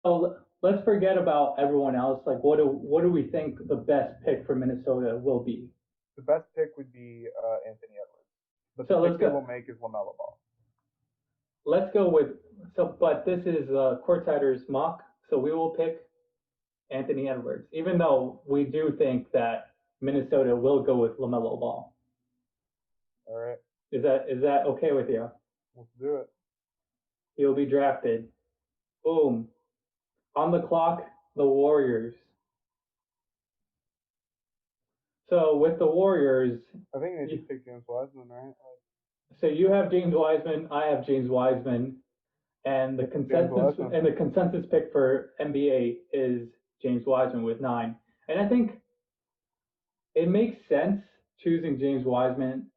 So let's forget about everyone else. Like, what do we think the best pick for Minnesota will be? The best pick would be Anthony Edwards, but the So let's pick they go. will make is LaMelo Ball. Let's go with but this is Courtsiders mock, so we will pick Anthony Edwards, even though we do think that Minnesota will go with LaMelo Ball. All right, Is that okay with you? let's do it. He'll be drafted. Boom. On the clock, the Warriors. So with the Warriors, I think they just picked James Wiseman, right? so you have James Wiseman, I have James Wiseman, and the consensus pick for NBA is James Wiseman with 9. And I think it makes sense choosing James Wiseman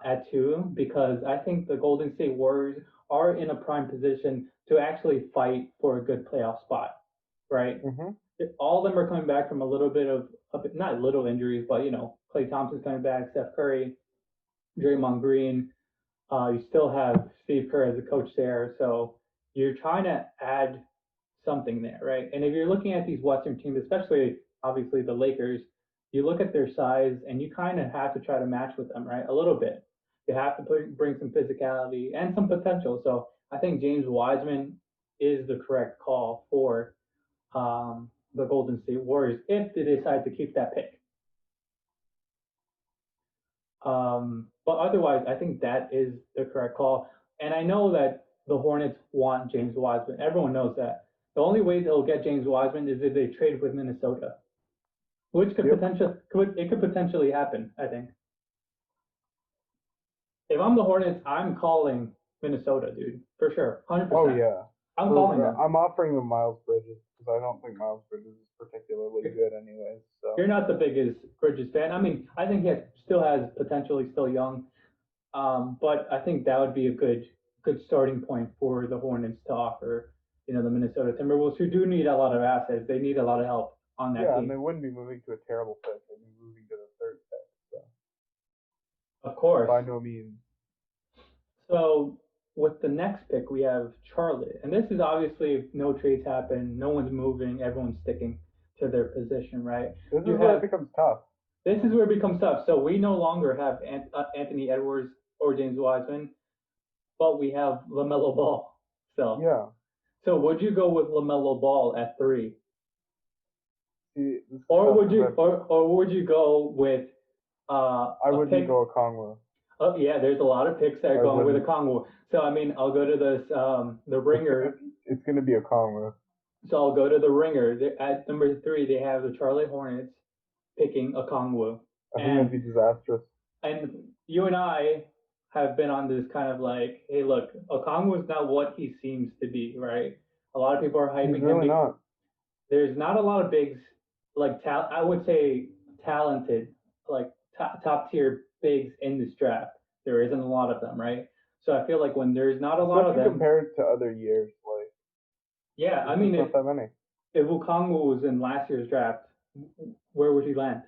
at 2 because I think the Golden State Warriors are in a prime position to actually fight for a good playoff spot, right? Mm-hmm. All of them are coming back from a little bit of not little injuries, but Klay Thompson's coming back, Steph Curry, Draymond Green. You still have Steve Kerr as a coach there, so you're trying to add something there, right? And if you're looking at these Western teams, especially obviously the Lakers, you look at their size and you kind of have to try to match with them, right? A little bit. You have to bring some physicality and some potential. So I think James Wiseman is the correct call for the Golden State Warriors if they decide to keep that pick. But otherwise, I think that is the correct call. And I know that the Hornets want James Wiseman. Everyone knows that. The only way they'll get James Wiseman is if they trade with Minnesota, which could potentially happen. I think. If I'm the Hornets, I'm calling Minnesota, dude, for sure, 100%. Oh yeah, I'm calling them. I'm offering them Miles Bridges because I don't think Miles Bridges is particularly good, anyways. So you're not the biggest Bridges fan. I mean, I think he still has potential. He's still young, but I think that would be a good starting point for the Hornets to offer. The Minnesota Timberwolves, who do need a lot of assets. They need a lot of help on that team. Yeah, and they wouldn't be moving to a terrible pick. They'd be moving to the third pick. So. Of course. By no means. So with the next pick, we have Charlotte. And this is obviously if no trades happen, no one's moving, everyone's sticking to their position, right? This is where it becomes tough. This is where it becomes tough. So we no longer have Anthony Edwards or James Wiseman, but we have LaMelo Ball. So yeah. So would you go with LaMelo Ball at 3? See, or would you go with I wouldn't go Okongwu. Oh yeah, there's a lot of picks that are going with Okongwu. So I mean, I'll go to this the Ringer. It's going to be Okongwu. So I'll go to the Ringer. At number 3, they have the Charlotte Hornets picking Okongwu. I think that'd be disastrous. And you and I have been on this kind of like, hey, look, Okongwu is not what he seems to be, right? A lot of people are hyping He's really him. Not. There's not a lot of bigs like I would say talented, like top tier bigs in this draft. There isn't a lot of them, right? So I feel like when there's not a lot of them compared to other years, like yeah, I mean, not that many. If Okongwu was in last year's draft, where would he land?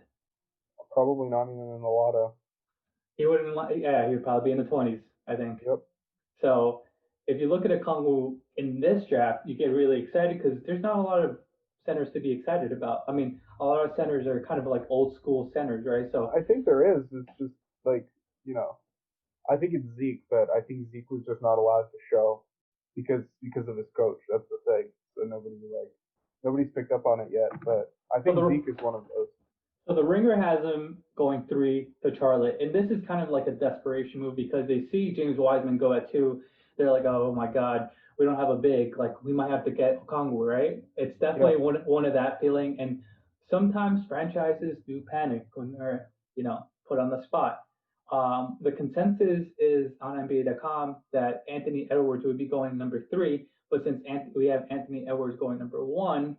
Probably not even in the lotto. He wouldn't. Yeah, he would probably be in the 20s, I think. Yep. So if you look at Okongwu in this draft, you get really excited because there's not a lot of centers to be excited about. I mean, a lot of centers are kind of like old school centers, right? So I think there is. It's just like, I think it's Zeke, but I think Zeke was just not allowed to show because of his coach. That's the thing. So nobody's picked up on it yet, but I think Zeke is one of those. So the Ringer has him going 3 to Charlotte, and this is kind of like a desperation move because they see James Wiseman go at 2. They're like, oh my God, we don't have a big. Like we might have to get Okongwu, right? It's definitely one of that feeling, and sometimes franchises do panic when they're put on the spot. The consensus is on NBA.com that Anthony Edwards would be going number 3, but since we have Anthony Edwards going number 1.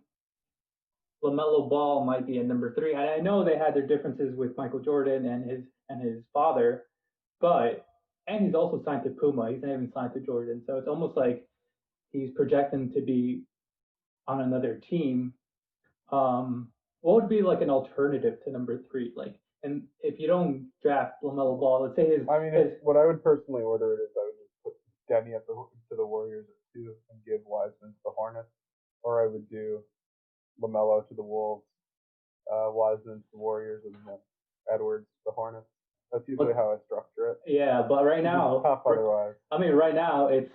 LaMelo Ball might be at number 3. And I know they had their differences with Michael Jordan and his father, and he's also signed to Puma. He's not even signed to Jordan. So it's almost like he's projecting to be on another team. What would be like an alternative to number 3? Like, and if you don't draft LaMelo Ball, let's say what I would personally order it is I would just put Deni to the Warriors at 2 and give Wiseman to the Hornets. or I would do LaMelo to the Wolves, Wiseman to the Warriors, and then Edwards to the Hornets. That's usually how I structure it. Yeah, but right now, tough otherwise. I mean, right now it's.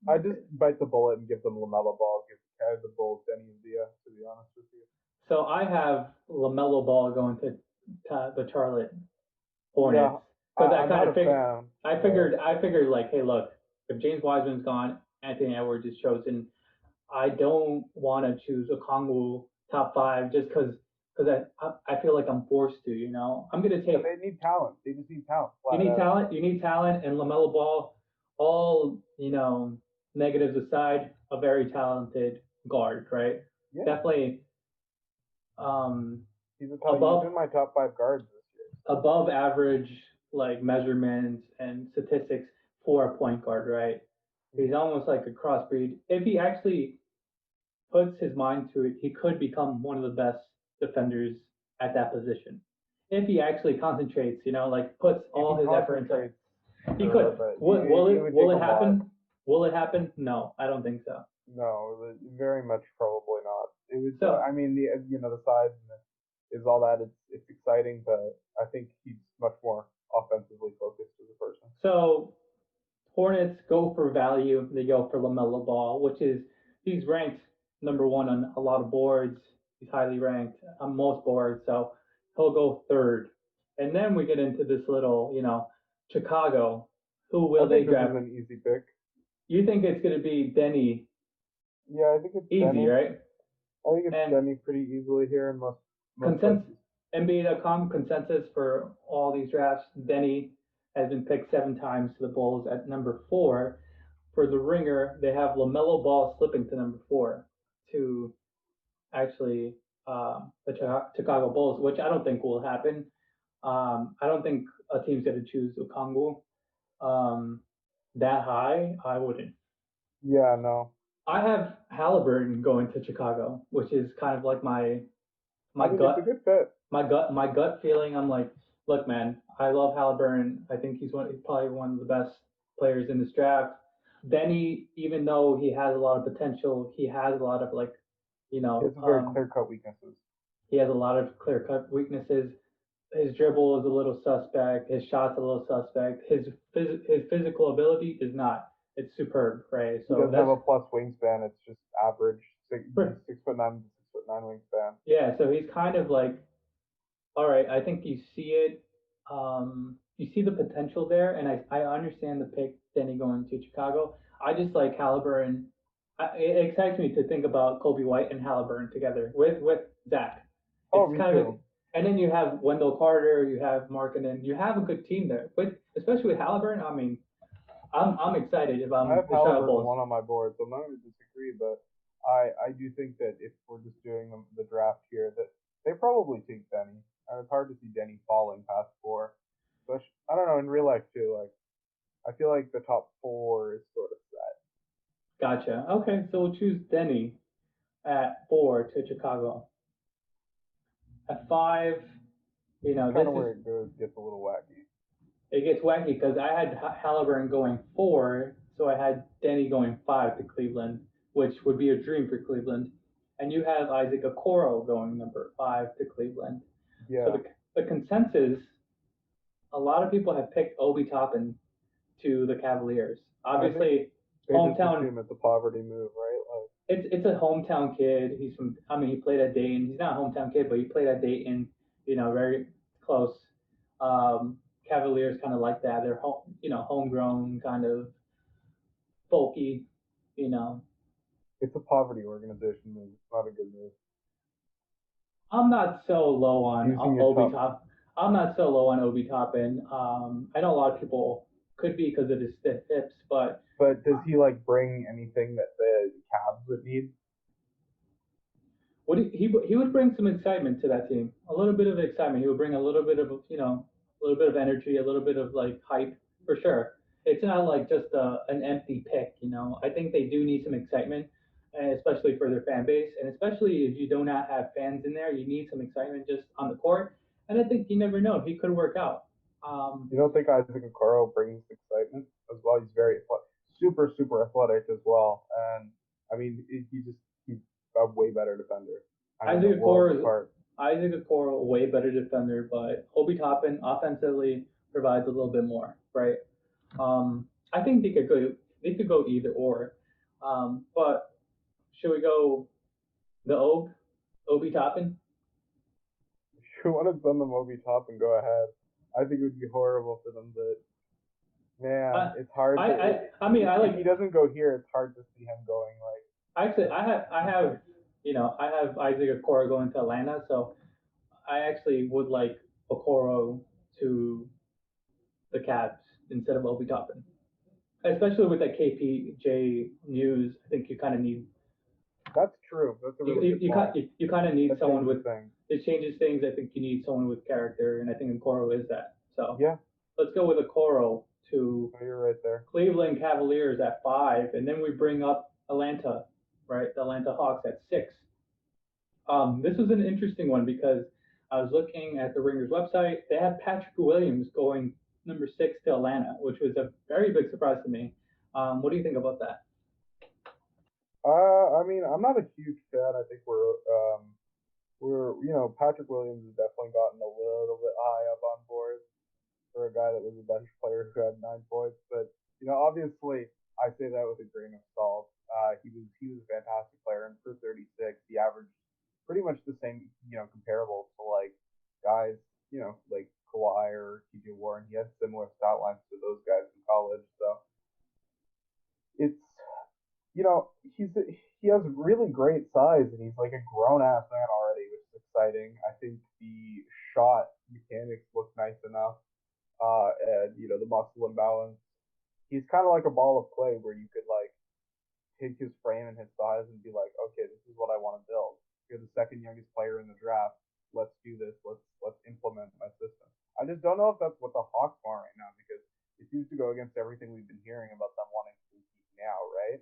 I just bite the bullet and give them LaMelo Ball, give the Bulls Deni Avdija, to be honest with you. So I have LaMelo Ball going to the Charlotte Hornets because I kind of figured. I figured like, hey, look, if James Wiseman's gone, Anthony Edwards is chosen. I don't want to choose Okongwu top 5 just because I feel like I'm forced to. You know, I'm gonna take. They need talent. They just need talent. You need talent. You need talent, and LaMelo Ball, all negatives aside, a very talented guard, right? Yeah. Definitely. He's in my top 5 guards this year. Above average, like measurements and statistics for a point guard, right? He's almost like a crossbreed. If he actually puts his mind to it, he could become one of the best defenders at that position. If he actually concentrates, like puts all his effort into it. He could. Will it happen? Will it happen? No, I don't think so. No, very much probably not. It was. So, I mean, the size is all that. It's exciting, but I think he's much more offensively focused as a person. So, Hornets go for value. They go for LaMelo Ball, which is he's ranked number 1 on a lot of boards. He's highly ranked on most boards, so he'll go 3rd. And then we get into this little, Chicago. Who will they draft? This is an easy pick. You think it's going to be Deni? Yeah, I think it's easy, Deni. right? I think it's Deni pretty easily here in most consensus. NBA.com consensus for all these drafts. Deni has been picked 7 times to the Bulls at number 4. For the Ringer, they have LaMelo Ball slipping to number 4 to actually the Chicago Bulls, which I don't think will happen. I don't think a team's going to choose Okongwu that high. I wouldn't. Yeah, no. I have Haliburton going to Chicago, which is kind of like my gut. It's a good fit. My gut feeling. I'm like, look, man, I love Haliburton. I think he's probably one of the best players in this draft. Deni, even though he has a lot of potential, he has a lot of he has very clear-cut weaknesses. He has a lot of clear-cut weaknesses. His dribble is a little suspect. His shot's a little suspect. His physical ability is not. It's superb, right? So he doesn't have a plus wingspan. It's just average 6'9" wingspan. Yeah, so he's kind of like, all right. I think you see it. You see the potential there, and I understand the pick Deni going to Chicago. I just like Haliburton. It excites me to think about Kobe White and Haliburton together with Zach. Me too. And then you have Wendell Carter, you have Markkanen, you have a good team there. But especially with Haliburton, I mean, I'm excited if I'm I have the Chicago Haliburton 1 on my board, so I'm not going to disagree. But I do think that if we're just doing the draft here, that they probably take Deni. It's hard to see Deni falling past 4. But I don't know, in real life too. Like, I feel like the top 4 is sort of set. Gotcha. Okay, so we'll choose Deni at 4 to Chicago. At 5, this kind of where it gets a little wacky. It gets wacky because I had Haliburton going 4, so I had Deni going 5 to Cleveland, which would be a dream for Cleveland. And you have Isaac Okoro going number 5 to Cleveland. Yeah. So the consensus, a lot of people have picked Obi Toppin to the Cavaliers. Obviously, hometown. It's a poverty move, right? It's a hometown kid. He played at Dayton. He's not a hometown kid, but he played at Dayton. Very close. Cavaliers kind of like that. They're homegrown, kind of folky. It's a poverty organization move. It's not a good move. I'm not so low on Obi Toppin. I'm not so low on Obi Toppin. I know a lot of people could be because of his stiff hips, but does he bring anything that the Cavs would need? He would bring some excitement to that team. A little bit of excitement. He would bring a little bit of a little bit of energy, a little bit of hype for sure. It's not just an empty pick. I think they do need some excitement, especially for their fan base, and especially if you do not have fans in there, you need some excitement just on the court. And I think you never know, he could work out. You don't think Isaac Okoro brings excitement as well? He's very super athletic as well, and I mean he a way better defender. Isaac Okoro, way better defender, but Obi Toppin offensively provides a little bit more, right? I think they could go either or. But should we go the Obi Toppin? If you want to send them Obi Top and go ahead, I think it would be horrible for them, but man, it's hard. If he doesn't go here, it's hard to see him going. Like actually, I have Isaac Okoro going to Atlanta, so I actually would like Okoro to the Cavs instead of Obi Toppin, especially with that KPJ news. I think you kind of need. That's true. That's a really good point. You kind of need that someone with. Things. It changes things. I think you need someone with character, and I think Okoro is that. So yeah, let's go with Okoro to. Oh, you're right there. Cleveland Cavaliers at 5, and then we bring up Atlanta, right? The Atlanta Hawks at 6. This was an interesting one because I was looking at the Ringers website. They have Patrick Williams going number 6 to Atlanta, which was a very big surprise to me. What do you think about that? I mean, I'm not a huge fan. I think Patrick Williams has definitely gotten a little bit high up on board for a guy that was a bench player who had 9 points. But obviously, I say that with a grain of salt. He was a fantastic player, and for 36, he averaged pretty much the same, comparable to like guys, like Kawhi or TJ Warren. He had similar stat lines to those guys in college. So it's, he has really great size, and he's like a grown ass man already, which is exciting. I think the shot mechanics look nice enough, and the muscle imbalance. He's kind of like a ball of clay where you could like take his frame and his size and be like, okay, this is what I want to build. You're the second youngest player in the draft. Let's do this. Let's implement my system. I just don't know if that's what the Hawks want right now, because it seems to go against everything we've been hearing about them wanting to compete now, right?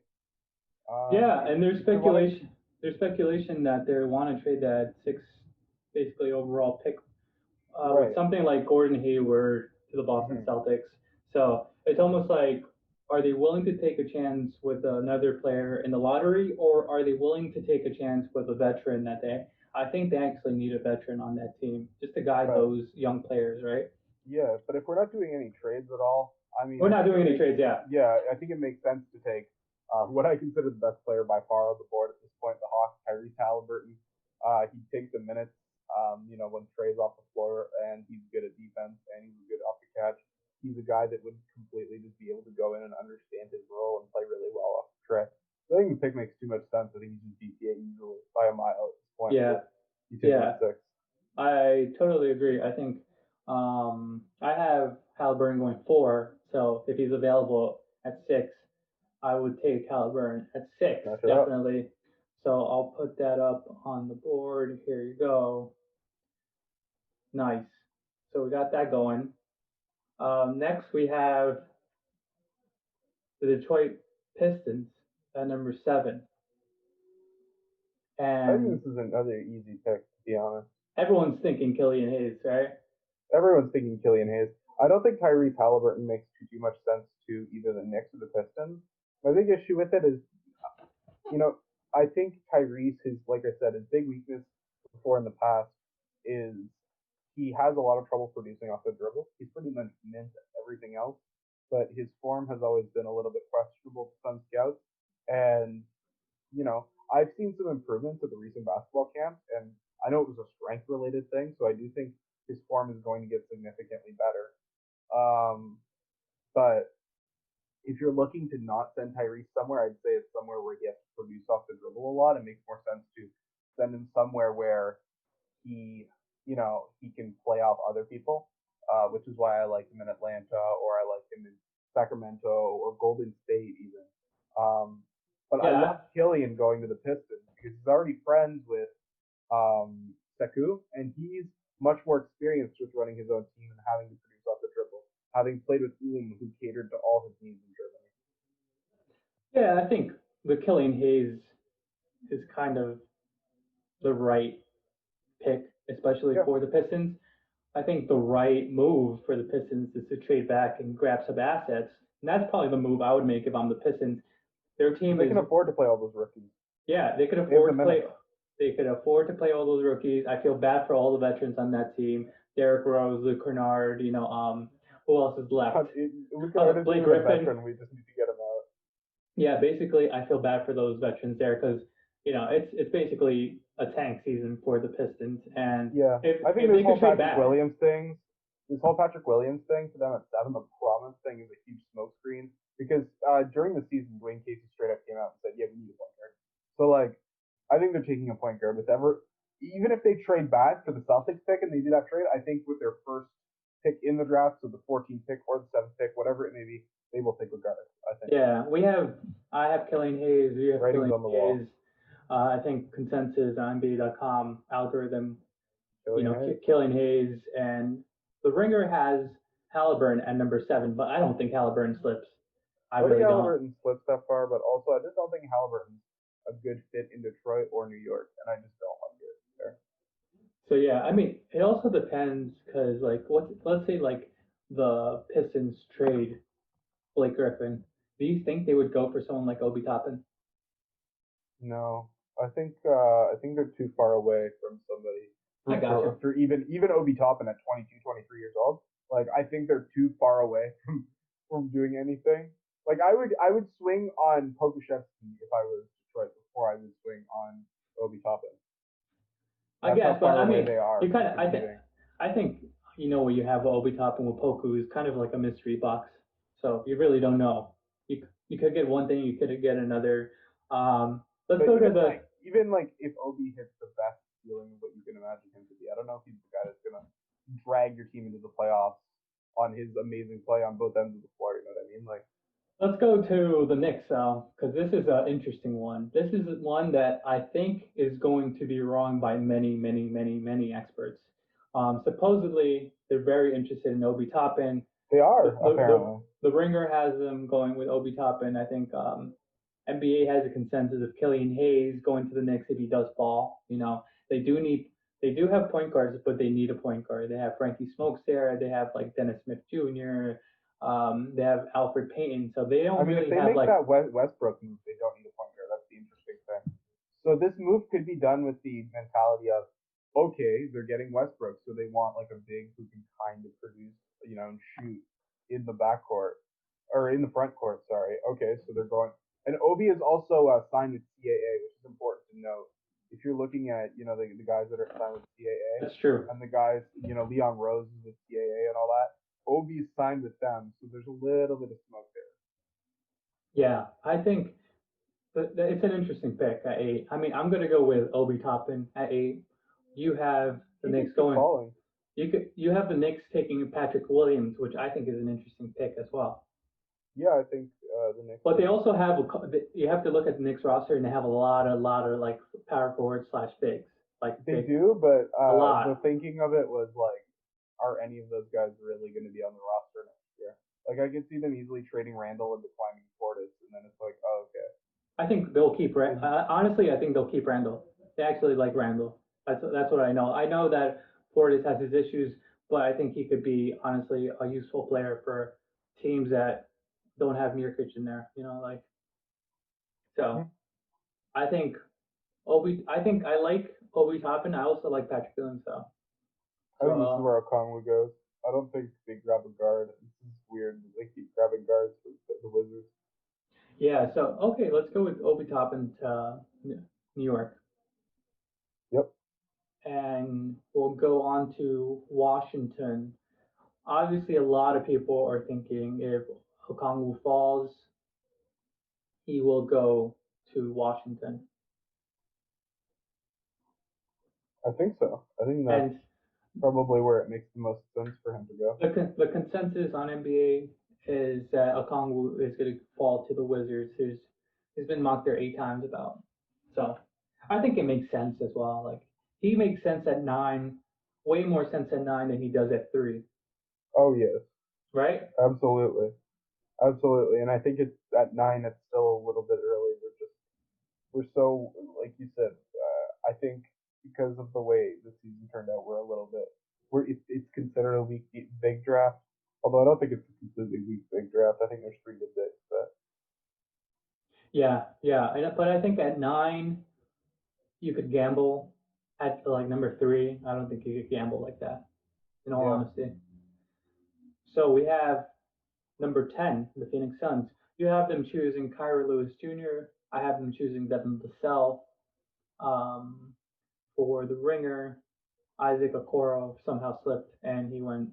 Yeah, and there's speculation. There's speculation that they want to trade that 6, basically overall pick, right. with something like Gordon Hayward to the Boston Celtics. So it's almost like, are they willing to take a chance with another player in the lottery, or are they willing to take a chance with a veteran that I think they actually need a veteran on that team just to guide those young players, right? Yeah, but if we're not doing any trades at all, I mean, we're not doing any trades, yeah. Yeah, I think it makes sense to take what I consider the best player by far on the board at this point, the Hawks, Tyrese Haliburton. He takes the minutes, when Trey's off the floor, and he's good at defense, and he's good off the catch. He's a guy that would completely just be able to go in and understand his role and play really well off the Trey. So I think the pick makes too much sense. I think he's in DPA easily by a mile at this point. Yeah. Yeah. 6. I totally agree. I think I have Haliburton going 4, so if he's available at 6, I would take Haliburton at 6, definitely. So I'll put that up on the board. Here you go. Nice. So we got that going. Next, we have the Detroit Pistons at number 7. And I think this is another easy pick, to be honest. Everyone's thinking Killian Hayes, right? Everyone's thinking Killian Hayes. I don't think Tyrese Haliburton makes too much sense to either the Knicks or the Pistons. My big issue with it is, I think Tyrese, like I said, his big weakness before in the past is he has a lot of trouble producing off the dribble. He's pretty much mint at everything else, but his form has always been a little bit questionable to some scouts. And, I've seen some improvements at the recent basketball camp, and I know it was a strength-related thing, so I do think his form is going to get significantly better. But if you're looking to not send Tyrese somewhere, I'd say it's somewhere where he has to produce off the dribble a lot. It makes more sense to send him somewhere where he can play off other people, which is why I like him in Atlanta, or I like him in Sacramento or Golden State even. But I love Killian going to the Pistons because he's already friends with Sekou, and he's much more experienced with running his own team and having to produce off the dribble, having played with who catered to all his needs in Germany. Yeah, I think the Killian Hayes is kind of the right pick, especially for the Pistons. I think the right move for the Pistons is to trade back and grab some assets, and that's probably the move I would make if I'm the Pistons. Their team can afford to play all those rookies. Yeah, they could They have the afford to play. minutes. They could afford to play all those rookies. I feel bad for all the veterans on that team. Derrick Rose, Luke Kennard. Who else is left? Luke Kennard isn't Blake even a Griffin. veteran. We just need to get him out. Yeah, basically, I feel bad for those veterans there because it's basically a tank season for the Pistons, and Yeah, I think if they this whole could trade Patrick back, Williams thing, for them at 7, the promise thing is a huge smokescreen because during the season, Dwayne Casey straight up came out and said, "Yeah, we need a point guard." So like, I think they're taking a point guard with ever. Even if they trade back for the Celtics pick and they do that trade, I think with their first pick in the draft, so the 14th pick or the 7th pick, whatever it may be, they will take regardless. I think. yeah, I have Killian Hayes, we have Writing's Killian on the wall. Hayes. I think consensus on NBA.com algorithm, Killian Hayes. Killian Hayes, and the Ringer has Haliburton at number 7, but I don't think Haliburton slips. I really think don't. Haliburton slips that far, but also I just don't think Haliburton's a good fit in Detroit or New York, and I just don't like it there. So yeah, I mean, it also depends because like let's say like the Pistons trade Blake Griffin. Do you think they would go for someone like Obi Toppin? No, I think they're too far away from somebody. I gotcha. For even Obi Toppin at 22, 23 years old. Like I think they're too far away from doing anything. Like I would swing on Pokusevski if I was Detroit before I would swing on Obi Toppin. I guess, but I mean, they are. you kind of I think what you have Obi Toppin with Poku is kind of like a mystery box. So you really don't know. You could get one thing, you could get another. Let's go to the even like if Obi hits the best feeling of what you can imagine him to be. I don't know if he's the guy that's gonna drag your team into the playoffs on his amazing play on both ends of the floor. You know what I mean? Like, let's go to the Knicks, because this is an interesting one. This is one that I think is going to be wrong by many, many, many, many experts. Supposedly, they're very interested in Obi Toppin. They are, apparently. The Ringer has them going with Obi Toppin. I think NBA has a consensus of Killian Hayes going to the Knicks if he does fall. They do have point guards, but they need a point guard. They have Frankie Smokes there. They have like Dennis Smith Jr. They have Alfred Payton, so they don't really if they have make that Westbrook move, they don't need a point guard. That's the interesting thing. So this move could be done with the mentality of, okay, they're getting Westbrook, so they want like a big who can kind of produce, and shoot in the backcourt or in the front court. Sorry. Okay, so they're going, and Obi is also signed with CAA, which is important to note. If you're looking at the guys that are signed with CAA, that's true, and the guys Leon Rose is with CAA and all that, Obi's signed with them, so there's a little bit of smoke there. Yeah, I think it's an interesting pick at 8. I mean, I'm going to go with Obi Toppin at 8. You have the Knicks going. Falling. You have the Knicks taking Patrick Williams, which I think is an interesting pick as well. Yeah, I think the Knicks. But they also have you have to look at the Knicks roster, and they have a lot of like power forward / bigs. Like they do, but a lot. The thinking of it was like, are any of those guys really going to be on the roster next year? Like I could see them easily trading Randall and declining Portis, and then it's like, oh, okay. I think they'll keep honestly. I think they'll keep Randall. They actually like Randall. That's what I know. I know that Portis has his issues, but I think he could be honestly a useful player for teams that don't have Nurkic in there. So. Mm-hmm. I think I like Obi Toppin. I also like Patrick Williams though. I think this is where Okongwu goes. I don't think they grab a guard. This is weird. They keep grabbing guards for the Wizards. Yeah, so okay, let's go with Obi Toppin to New York. Yep. And we'll go on to Washington. Obviously, a lot of people are thinking if Okongwu falls, he will go to Washington. I think so. I think that's probably where it makes the most sense for him to go. The consensus on NBA is that Okongwu is going to fall to the Wizards, who's been mocked there 8 times about. So I think it makes sense as well. Like he makes sense at 9, way more sense at 9 than he does at 3. Oh yes. Right? Absolutely. And I think it's at 9. It's still a little bit early. We're so, like you said. I think because of the way the season turned out, it's considered a weak big draft. Although I don't think it's a completely weak big draft. I think there's 3 good picks. But But I think at 9 you could gamble. At like number 3, I don't think you could gamble like that. In all Yeah. honesty. So we have number 10, the Phoenix Suns. You have them choosing Kyra Lewis Jr. I have them choosing Devin Vassell. Um, for the ringer, Isaac Okoro somehow slipped and he went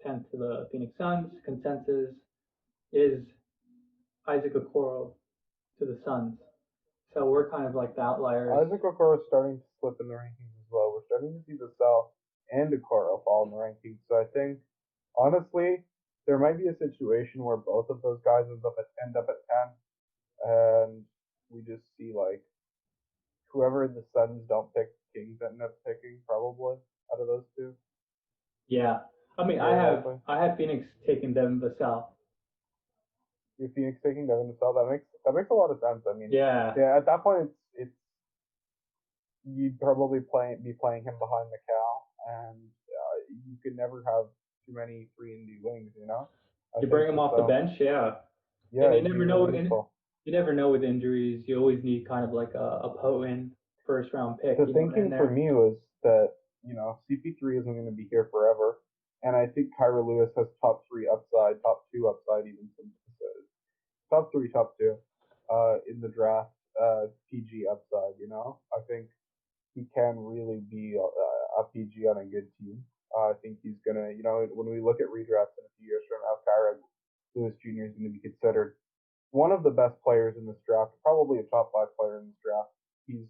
10th to the Phoenix Suns. Consensus is Isaac Okoro to the Suns. So we're kind of like the outliers. Isaac Okoro is starting to slip in the rankings as well. We're starting to see the South and Okoro fall in the rankings. So I think, honestly, there might be a situation where both of those guys end up at 10, and we just see like whoever the Suns don't pick, Kings end up picking probably out of those two. Yeah. I mean, I have Phoenix taking Devin Vassell. Your Phoenix taking Devin Vassell, that makes a lot of sense. I mean, yeah, at that point it's you'd probably be playing him behind Mikal, and you could never have too many 3-and-D wings, you know. You bring him off the bench, yeah. Yeah, and you never know. You never know with injuries. You always need kind of like a potent first round pick. The thinking for me was that CP3 isn't going to be here forever, and I think Kyra Lewis has top 3 upside, top 2 upside, even some top 3, top 2 in the draft. PG upside, I think he can really be a PG on a good team. I think he's gonna, when we look at redrafts in a few years from now, Kyra Lewis Jr. is going to be considered one of the best players in this draft, probably a top 5 player in this draft. He's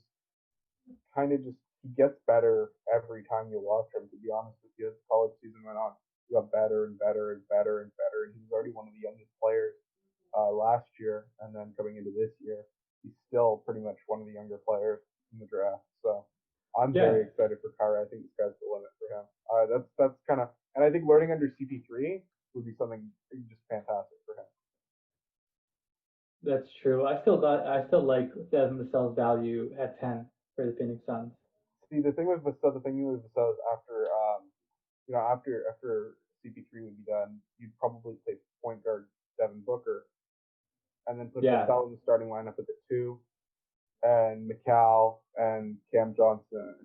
kind of he gets better every time you watch him. To be honest with you, as the college season went on, he got better and better and better and better, and he was already one of the youngest players last year, and then coming into this year, he's still pretty much one of the younger players in the draft. So I'm very excited for Kyra. I think the sky's the limit for him. That's kind of, and I think learning under CP3 would be something just fantastic for him. That's true. I still like Devin Vassell's value at 10 for the Phoenix Suns. See, the thing with Vassell is after after CP3 would be done, you'd probably play point guard Devin Booker, and then put Vassell in the starting lineup at the 2, and Mikal and Cam Johnson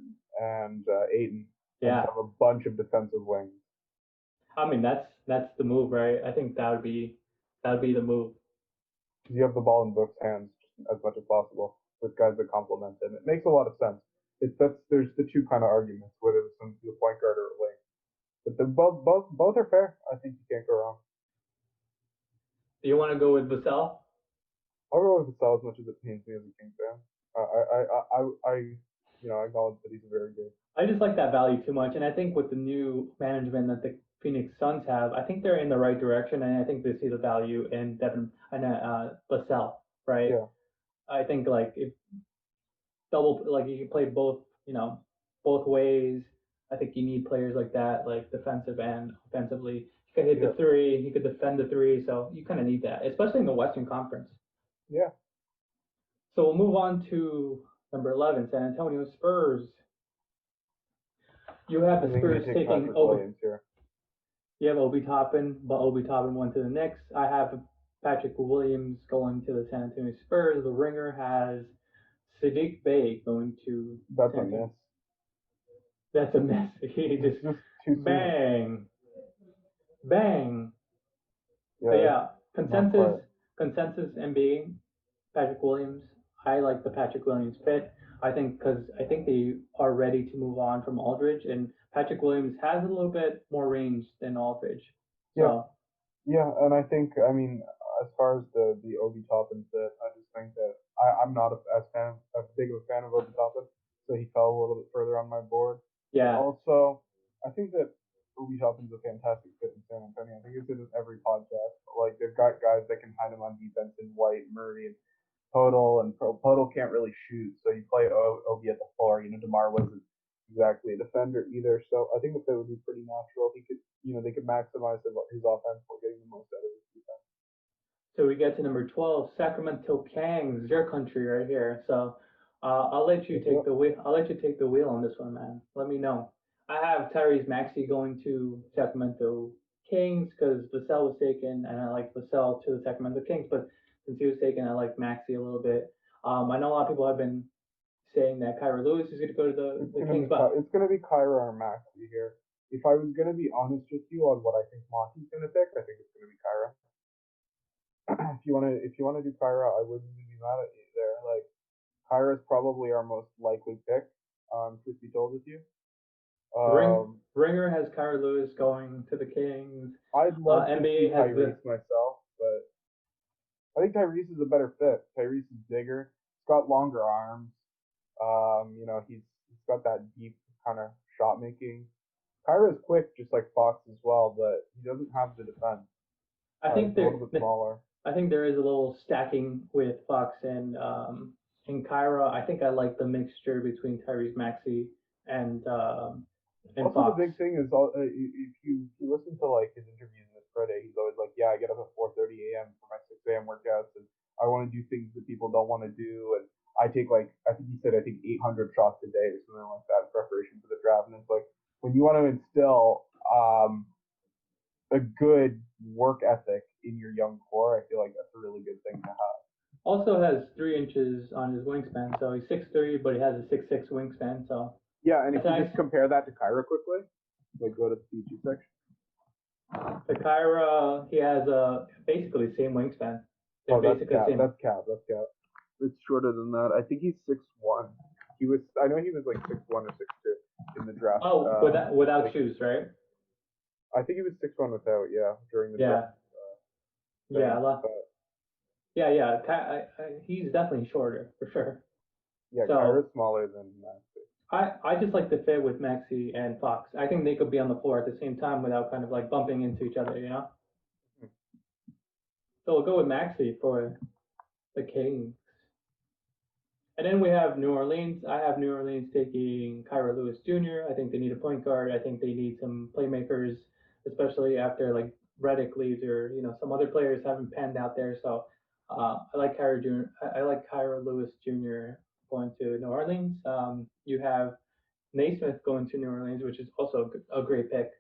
and Ayton. And have a bunch of defensive wings. I mean, that's the move, right? I think that would be the move. You have the ball in Book's hands as much as possible with guys that complement him. It makes a lot of sense. There's the two kind of arguments, whether it's a point guard or a wing. But both are fair. I think you can't go wrong. Do you want to go with Vassell? I'll go with Vassell as much as it pains me as a Kings fan. I acknowledge that he's very good. I just like that value too much, and I think with the new management that the Phoenix Suns have, I think they're in the right direction, and I think they see the value in Devin and Vassell, right? Yeah. I think like if you can play both, both ways. I think you need players like that, like defensive and offensively. He could hit the 3, he could defend the 3, so you kind of need that, especially in the Western Conference. Yeah. So we'll move on to number 11, San Antonio Spurs. You have the Spurs taking Williams here. You have Obi Toppin, but Obi Toppin went to the Knicks. I have Patrick Williams going to the San Antonio Spurs. The ringer has Saddiq Bey going to. That's a miss. That's a miss. He just bang. Yeah. So consensus NBA, Patrick Williams. I like the Patrick Williams fit. I think they are ready to move on from Aldridge, and Patrick Williams has a little bit more range than Aldridge. So. Yeah, and I think, as far as the Obi Toppin fit, I just think that I'm not as big of a fan of Obi Toppin, so he fell a little bit further on my board. Yeah. And also, I think that Obi Toppin's a fantastic fit in San Antonio. I think it's in every podcast. Like, they've got guys that can hide him on defense in White, Murray, and Podol, and Podol can't really shoot, so you play Obi at the 4. DeMar wasn't exactly a defender either, so I think that would be pretty natural. He could, they could maximize his offense while getting the most out of his defense. So we get to number 12, Sacramento Kings, your country right here. So I'll let you take the wheel. I'll let you take the wheel on this one, man. Let me know. I have Tyrese Maxey going to Sacramento Kings because Vassell was taken, and I like Vassell to the Sacramento Kings. But since he was taken, I like Maxey a little bit. I know a lot of people have been saying that Kyra Lewis is going to go to the Kings, but it's gonna be Kyra or Maxey here. If I was gonna be honest with you on what I think Monty's gonna pick, I think it's gonna be Kyra. if you wanna do Kyra, I wouldn't even be mad at you there. Like Kyra's probably our most likely pick. Truth be told with you. Ringer has Kyra Lewis going to the Kings. I'd love to NBA see has Tyrese myself, but I think Tyrese is a better fit. Tyrese is bigger. He's got longer arms. He's got that deep kind of shot making. Kyra's quick, just like Fox as well, but he doesn't have the defense. I think they're a little bit smaller. I think there is a little stacking with Fox and Kyra. I think I like the mixture between Tyrese Maxey and also, Fox. the big thing is if you listen to like his interviews this Friday, he's always like, "Yeah, I get up at 4:30 a.m. for my 6 a.m. workouts, and I want to do things that people don't want to do, and I take I think he said 800 shots a day or something like that in preparation for the draft." And it's like when you want to instill a good work ethic in your young core, I feel like that's a really good thing to have. Also has 3 inches on his wingspan, so he's 6'3", but he has a 6'6" wingspan. So yeah, and if you just compare that to Kyra quickly, like go to the PG section. The Kyra, he has basically the same wingspan. They're basically Cap. That's Cap. It's shorter than that. I think he's 6'1". I know he was like 6'1" or 6'2" in the draft. Oh, without shoes, right? I think he was 6'1" without, during the draft. He's definitely shorter for sure. Yeah, so, Kyra's smaller than Maxey. I just like the fit with Maxey and Fox. I think they could be on the floor at the same time without kind of like bumping into each other, Mm-hmm. So we'll go with Maxey for the Kings. And then we have New Orleans. I have New Orleans taking Kyra Lewis Jr. I think they need a point guard. I think they need some playmakers, especially after like Redick leaves or some other players haven't panned out there. So I like Kyra Lewis Jr. going to New Orleans. You have Nesmith going to New Orleans, which is also a great pick.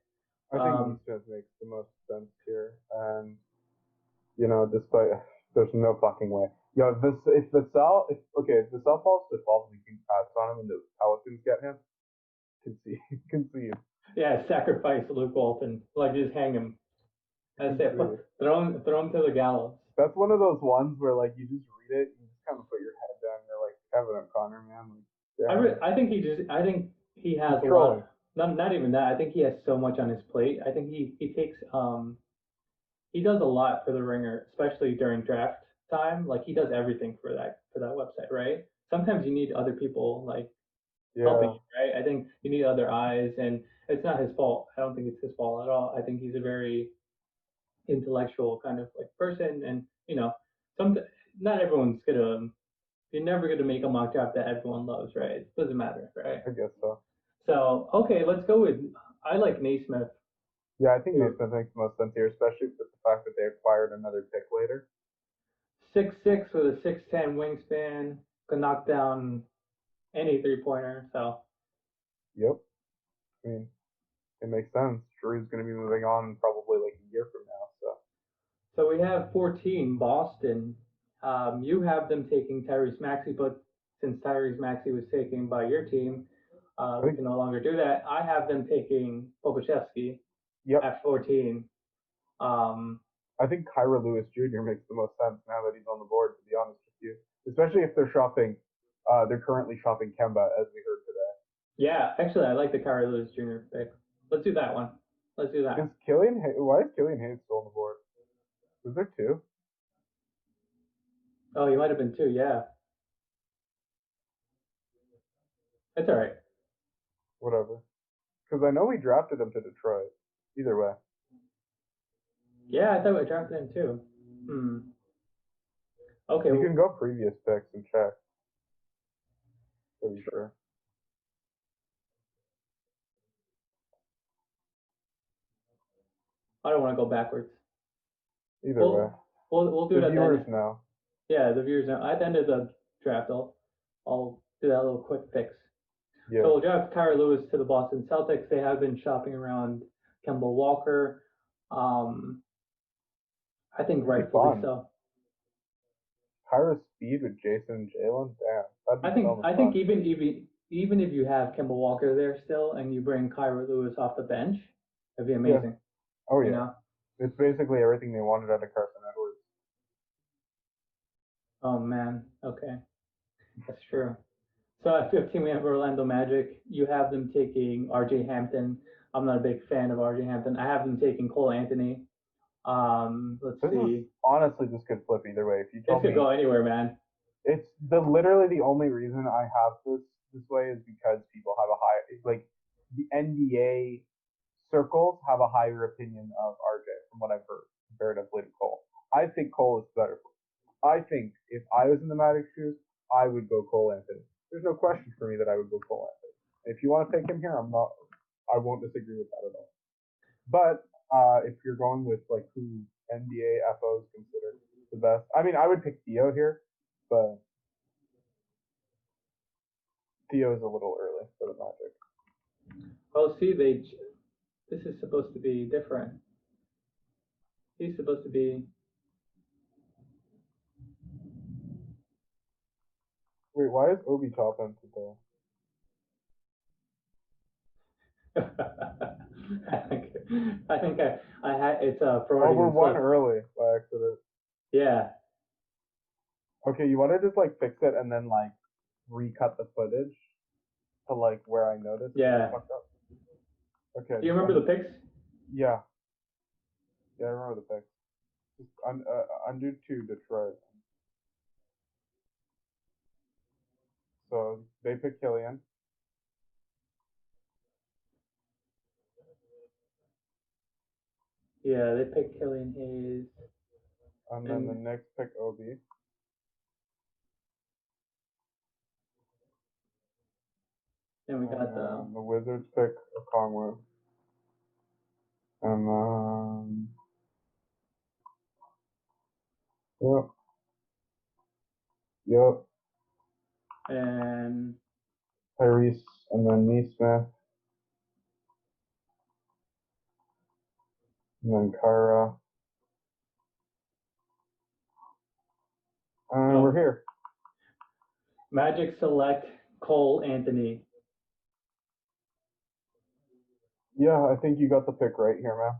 I think Nesmith makes the most sense here, and despite there's no fucking way. If Vassell falls to 12, we can pass on him, and the Pelicans get him. Concede. Yeah, sacrifice Luke Walton. Like just hang him. That's it. Throw him to the gallows. That's one of those ones where like you just read it, you just kind of put your head down. You're like Kevin O'Connor, man. I think he has a lot. Not even that. I think he has so much on his plate. I think he takes he does a lot for the Ringer, especially during draft time. Like he does everything for that website, right? Sometimes you need other people helping you, right? I think you need other eyes, and it's not his fault. I don't think it's his fault at all. I think he's a very intellectual kind of like person, and not everyone's gonna. You're never gonna make a mock draft that everyone loves, right? It doesn't matter, right? I guess so. So okay, let's go with. I like Nesmith. Yeah, I think Nesmith makes the most sense here, especially with the fact that they acquired another pick later. 6'6" with a 6'10" wingspan, can knock down any 3-pointer. So. Yep. I mean, it makes sense. Drew's going to be moving on probably like a year from now. So we have 14, Boston. You have them taking Tyrese Maxey, but since Tyrese Maxey was taken by your team, we can no longer do that. I have them taking Pokusevski at 14. I think Kyra Lewis Jr. makes the most sense now that he's on the board, to be honest with you. Especially if they're currently shopping Kemba, as we heard today. Yeah, actually, I like the Kyra Lewis Jr. pick. Let's do that one. Let's do that. Why is Killian Hayes still on the board? Was there 2? Oh, he might have been 2, yeah. It's all right. Whatever. Because I know we drafted him to Detroit. Either way. Yeah, I thought we drafted him too. Okay. You can go previous picks and check. Pretty sure. I don't want to go backwards. Either way. We'll do it at the viewers now. Yeah, the viewers know. At the end of the draft, I'll do that little quick fix. Yeah. So we'll draft Kyra Lewis to the Boston Celtics. They have been shopping around Kemba Walker. I think rightfully so. Kyra's speed with Jason and Jalen. Damn, that'd be so much I think fun. even if you have Kemba Walker there still and you bring Kyra Lewis off the bench, it'd be Yeah. amazing. Oh You yeah. know? It's basically everything they wanted out of Carson Edwards. Oh man. Okay. That's true. So at 15 we have Orlando Magic. You have them taking RJ Hampton. I'm not a big fan of RJ Hampton. I have them taking Cole Anthony. Let's This is see. honestly this could flip either way. If you This told could me go anywhere, man. it's literally the only reason I have this way is because people have a high like the NBA circles have a higher opinion of RJ from what I've heard comparatively to Cole. I think Cole is better. I think if I was in the Magic shoes, I would go Cole Anthony. There's no question for me that I would go Cole Anthony. If you want to take him here, I won't disagree with that at all. But if you're going with like who NBA FOs consider the best, I mean, I would pick Theo here, but Theo is a little early for the Magic. Oh, see, this is supposed to be different. He's supposed to be. Wait, why is Obi Toppin today? I think I had it's a fraud. Oh, we're one early by accident. Yeah. Okay, you want to just like fix it and then like recut the footage to like where I noticed? Yeah. Okay. Do you remember the picks? Yeah. Yeah, I remember the picks. Just undo to Detroit. So they pick Killian. Yeah, they picked Killian Hayes. And then the Knicks pick Obi. Then we got the Wizards pick Okongwu. And yep. and Tyrese and then Nesmith. And then Kara. And we're here. Magic select Cole Anthony. Yeah, I think you got the pick right here, man.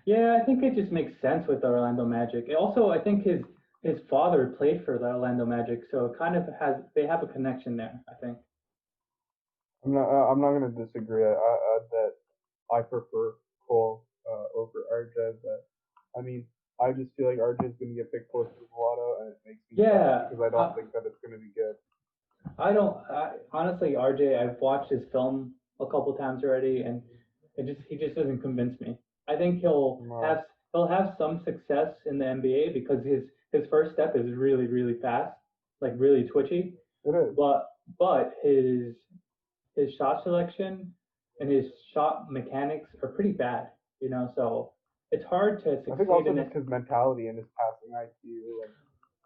Yeah, I think it just makes sense with the Orlando Magic. Also, I think his father played for the Orlando Magic, so it kind of they have a connection there, I think. I'm not gonna disagree. That I prefer Cole over RJ, but I mean, I just feel like RJ is gonna get picked close to Villado, and it makes me sad because I don't think that it's gonna be good. Honestly, RJ, I've watched his film a couple times already, and he just doesn't convince me. I think he'll have some success in the NBA because his first step is really, really fast, like really twitchy. It is. But his shot selection and his shot mechanics are pretty bad, you know, so it's hard to succeed. I think also just his mentality and his passing IQ.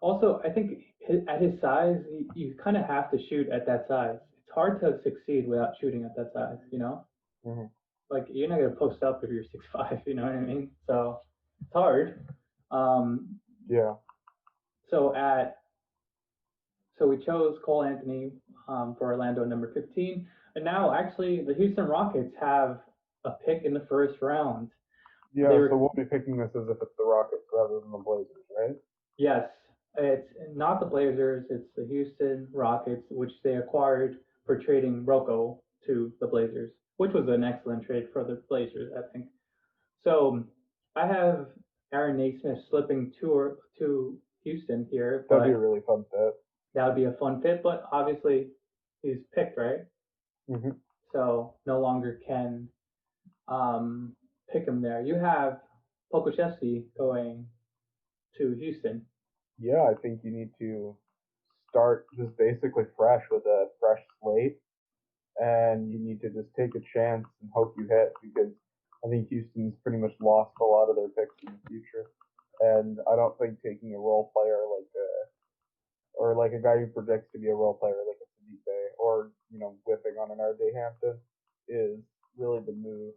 Also, I think at his size, you kind of have to shoot at that size. It's hard to succeed without shooting at that size, you know? Mm-hmm. Like, you're not going to post up if you're 6'5", you know what I mean? So, it's hard. Yeah. So we chose Cole Anthony for Orlando number 15. And now, actually, the Houston Rockets have a pick in the first round. Yeah, so we'll be picking this as if it's the Rockets rather than the Blazers, right? Yes. It's not the Blazers, it's the Houston Rockets, which they acquired for trading Rocco to the Blazers, which was an excellent trade for the Blazers, I think. So I have Aaron Nesmith slipping to Houston here. That'd be a really fun fit. That would be a fun fit, but obviously he's picked, right? Mm-hmm. So no longer can pick him there. You have Pokusevski going to Houston. Yeah, I think you need to start just basically fresh with a fresh slate, and you need to just take a chance and hope you hit, because I think Houston's pretty much lost a lot of their picks in the future, and I don't think taking a role player or like a guy who projects to be a role player like a Saddiq or whiffing on an RJ Hampton is really the move.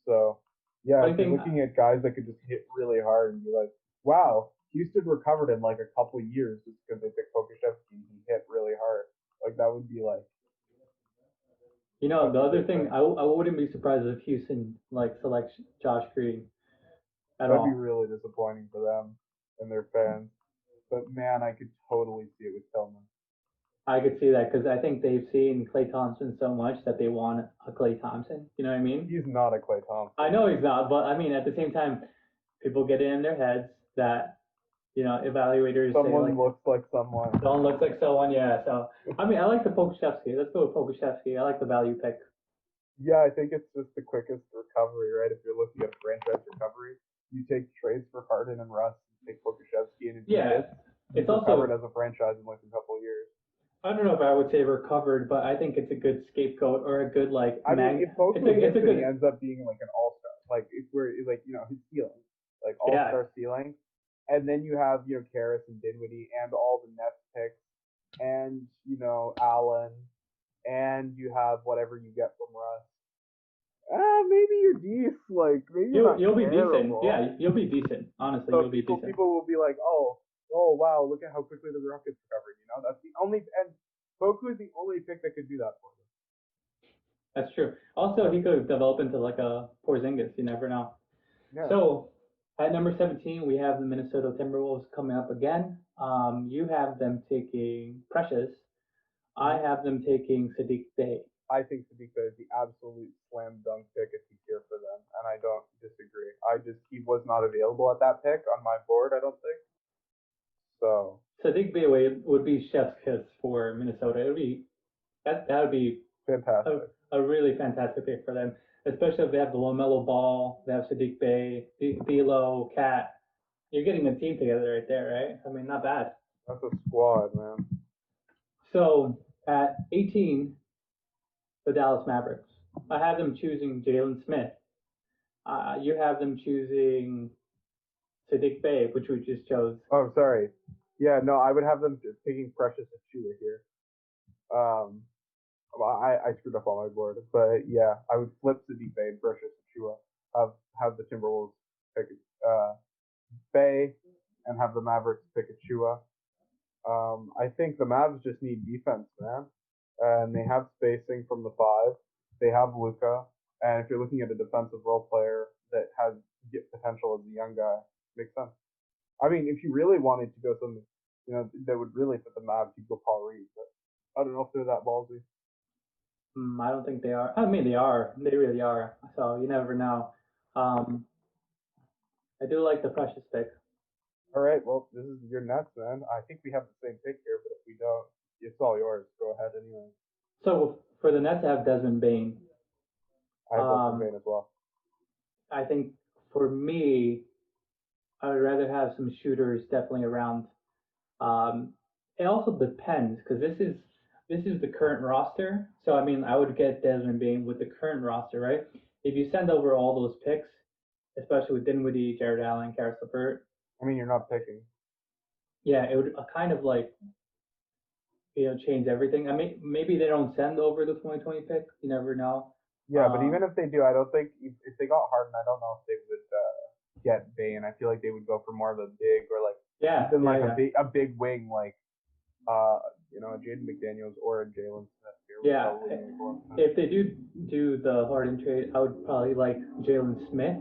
So yeah, if you're looking at guys that could just hit really hard and be like, wow, Houston recovered in like a couple years just because they picked Pokusevski and he hit really hard. Like that would be like. You know, the other thing, I wouldn't be surprised if Houston like selects Josh Green at That'd all. be really disappointing for them and their fans. But man, I could totally see it with Tillman. I could see that because I think they've seen Klay Thompson so much that they want a Klay Thompson. You know what I mean? He's not a Klay Thompson. I know he's not, but I mean at the same time, people get it in their heads that evaluators someone say like looks like someone. Someone looks like someone, yeah. So I mean, I like the Pokusevski. Let's go with Pokusevski. I like the value pick. Yeah, I think it's just the quickest recovery, right? If you're looking at franchise recovery, you take trades for Harden and Russ, you take Pokusevski, and it's also recovered as a franchise in like a couple of years. I don't know if I would say recovered, but I think it's a good scapegoat or a good like. I mean, if Pokusevski ends up being like an all-star, like if we're like his ceiling, like all-star ceiling, and then you have Karras and Dinwiddie and all the Nets picks, and Allen, and you have whatever you get from Russ. Maybe you're decent. Like maybe you'll be decent. Yeah, you'll be decent. Honestly, so you'll be decent. People will be like, oh wow, look at how quickly the Rockets recovered. That's the only, and Poku is the only pick that could do that for them. That's true. Also, he could develop into like a Porzingis. You never know. Yeah. So at number 17, we have the Minnesota Timberwolves coming up again. You have them taking Precious. I have them taking Saddiq Bey. I think Saddiq Bey is the absolute slam dunk pick if he's here for them, and I don't disagree. He was not available at that pick on my board, I don't think. So Saddiq Bey would be chef's kiss for Minnesota. That would be fantastic. A really fantastic pick for them, especially if they have the LaMelo Ball, they have Saddiq Bey, D'Lo, Cat. You're getting a team together right there, right? I mean, not bad. That's a squad, man. So at 18, the Dallas Mavericks. I have them choosing Jalen Smith. You have them choosing Saddiq Bey, which we just chose. Oh, sorry. Yeah, no, I would have them taking Precious Achiuwa here. I screwed up on my board, but yeah, I would flip Saddiq Bey and Precious Achiuwa. Have the Timberwolves pick Bey and have the Mavericks pick Achiuwa. I think the Mavs just need defense, man. And they have spacing from the 5. They have Luka. And if you're looking at a defensive role player that has potential as a young guy, makes sense. I mean, if you really wanted to go something, that would really fit the Mavs, you'd go Paul Reed. But I don't know if they're that ballsy. I don't think they are. I mean, they are. They really are. So you never know. I do like the Precious pick. All right. Well, this is your Nets, man. I think we have the same pick here, but if we don't, it's all yours. Go ahead anyway. So for the Nets, I have Desmond Bane. I have Desmond Bane as well. I think for me, I would rather have some shooters definitely around. It also depends because this is the current roster. So I mean, I would get Desmond Bane with the current roster, right? If you send over all those picks, especially with Dinwiddie, Jared Allen, Karis LeVert. I mean, you're not picking. Yeah, it would kind of like change everything. I mean, maybe they don't send over the 2020 pick. You never know. Yeah, but even if they do, I don't think if they got Harden, I don't know if they would get Bane. I feel like they would go for more of a big or like a big wing like a Jaden McDaniels or a Jalen Smith here. Yeah, if they do the Harden trade, I would probably like Jalen Smith.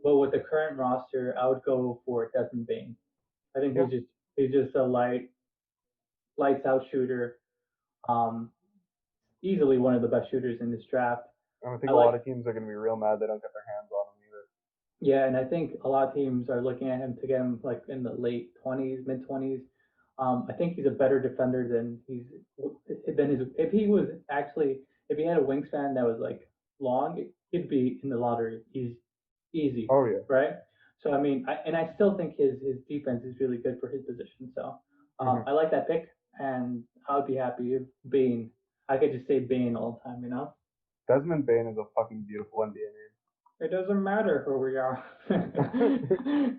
But with the current roster, I would go for Desmond Bane. I think he's just a lights out shooter. Easily one of the best shooters in this draft. I think a lot of teams are going to be real mad they don't get their hands on him either. Yeah, and I think a lot of teams are looking at him to get him like in the late 20s, mid 20s. I think he's a better defender than if he had a wingspan that was like long, he'd be in the lottery. He's easy. Oh yeah. Right. So I mean, I still think his defense is really good for his position. So I like that pick, and I would be happy if Bane. I could just say Bane all the time, Desmond Bane is a fucking beautiful NBA name. It doesn't matter who we are.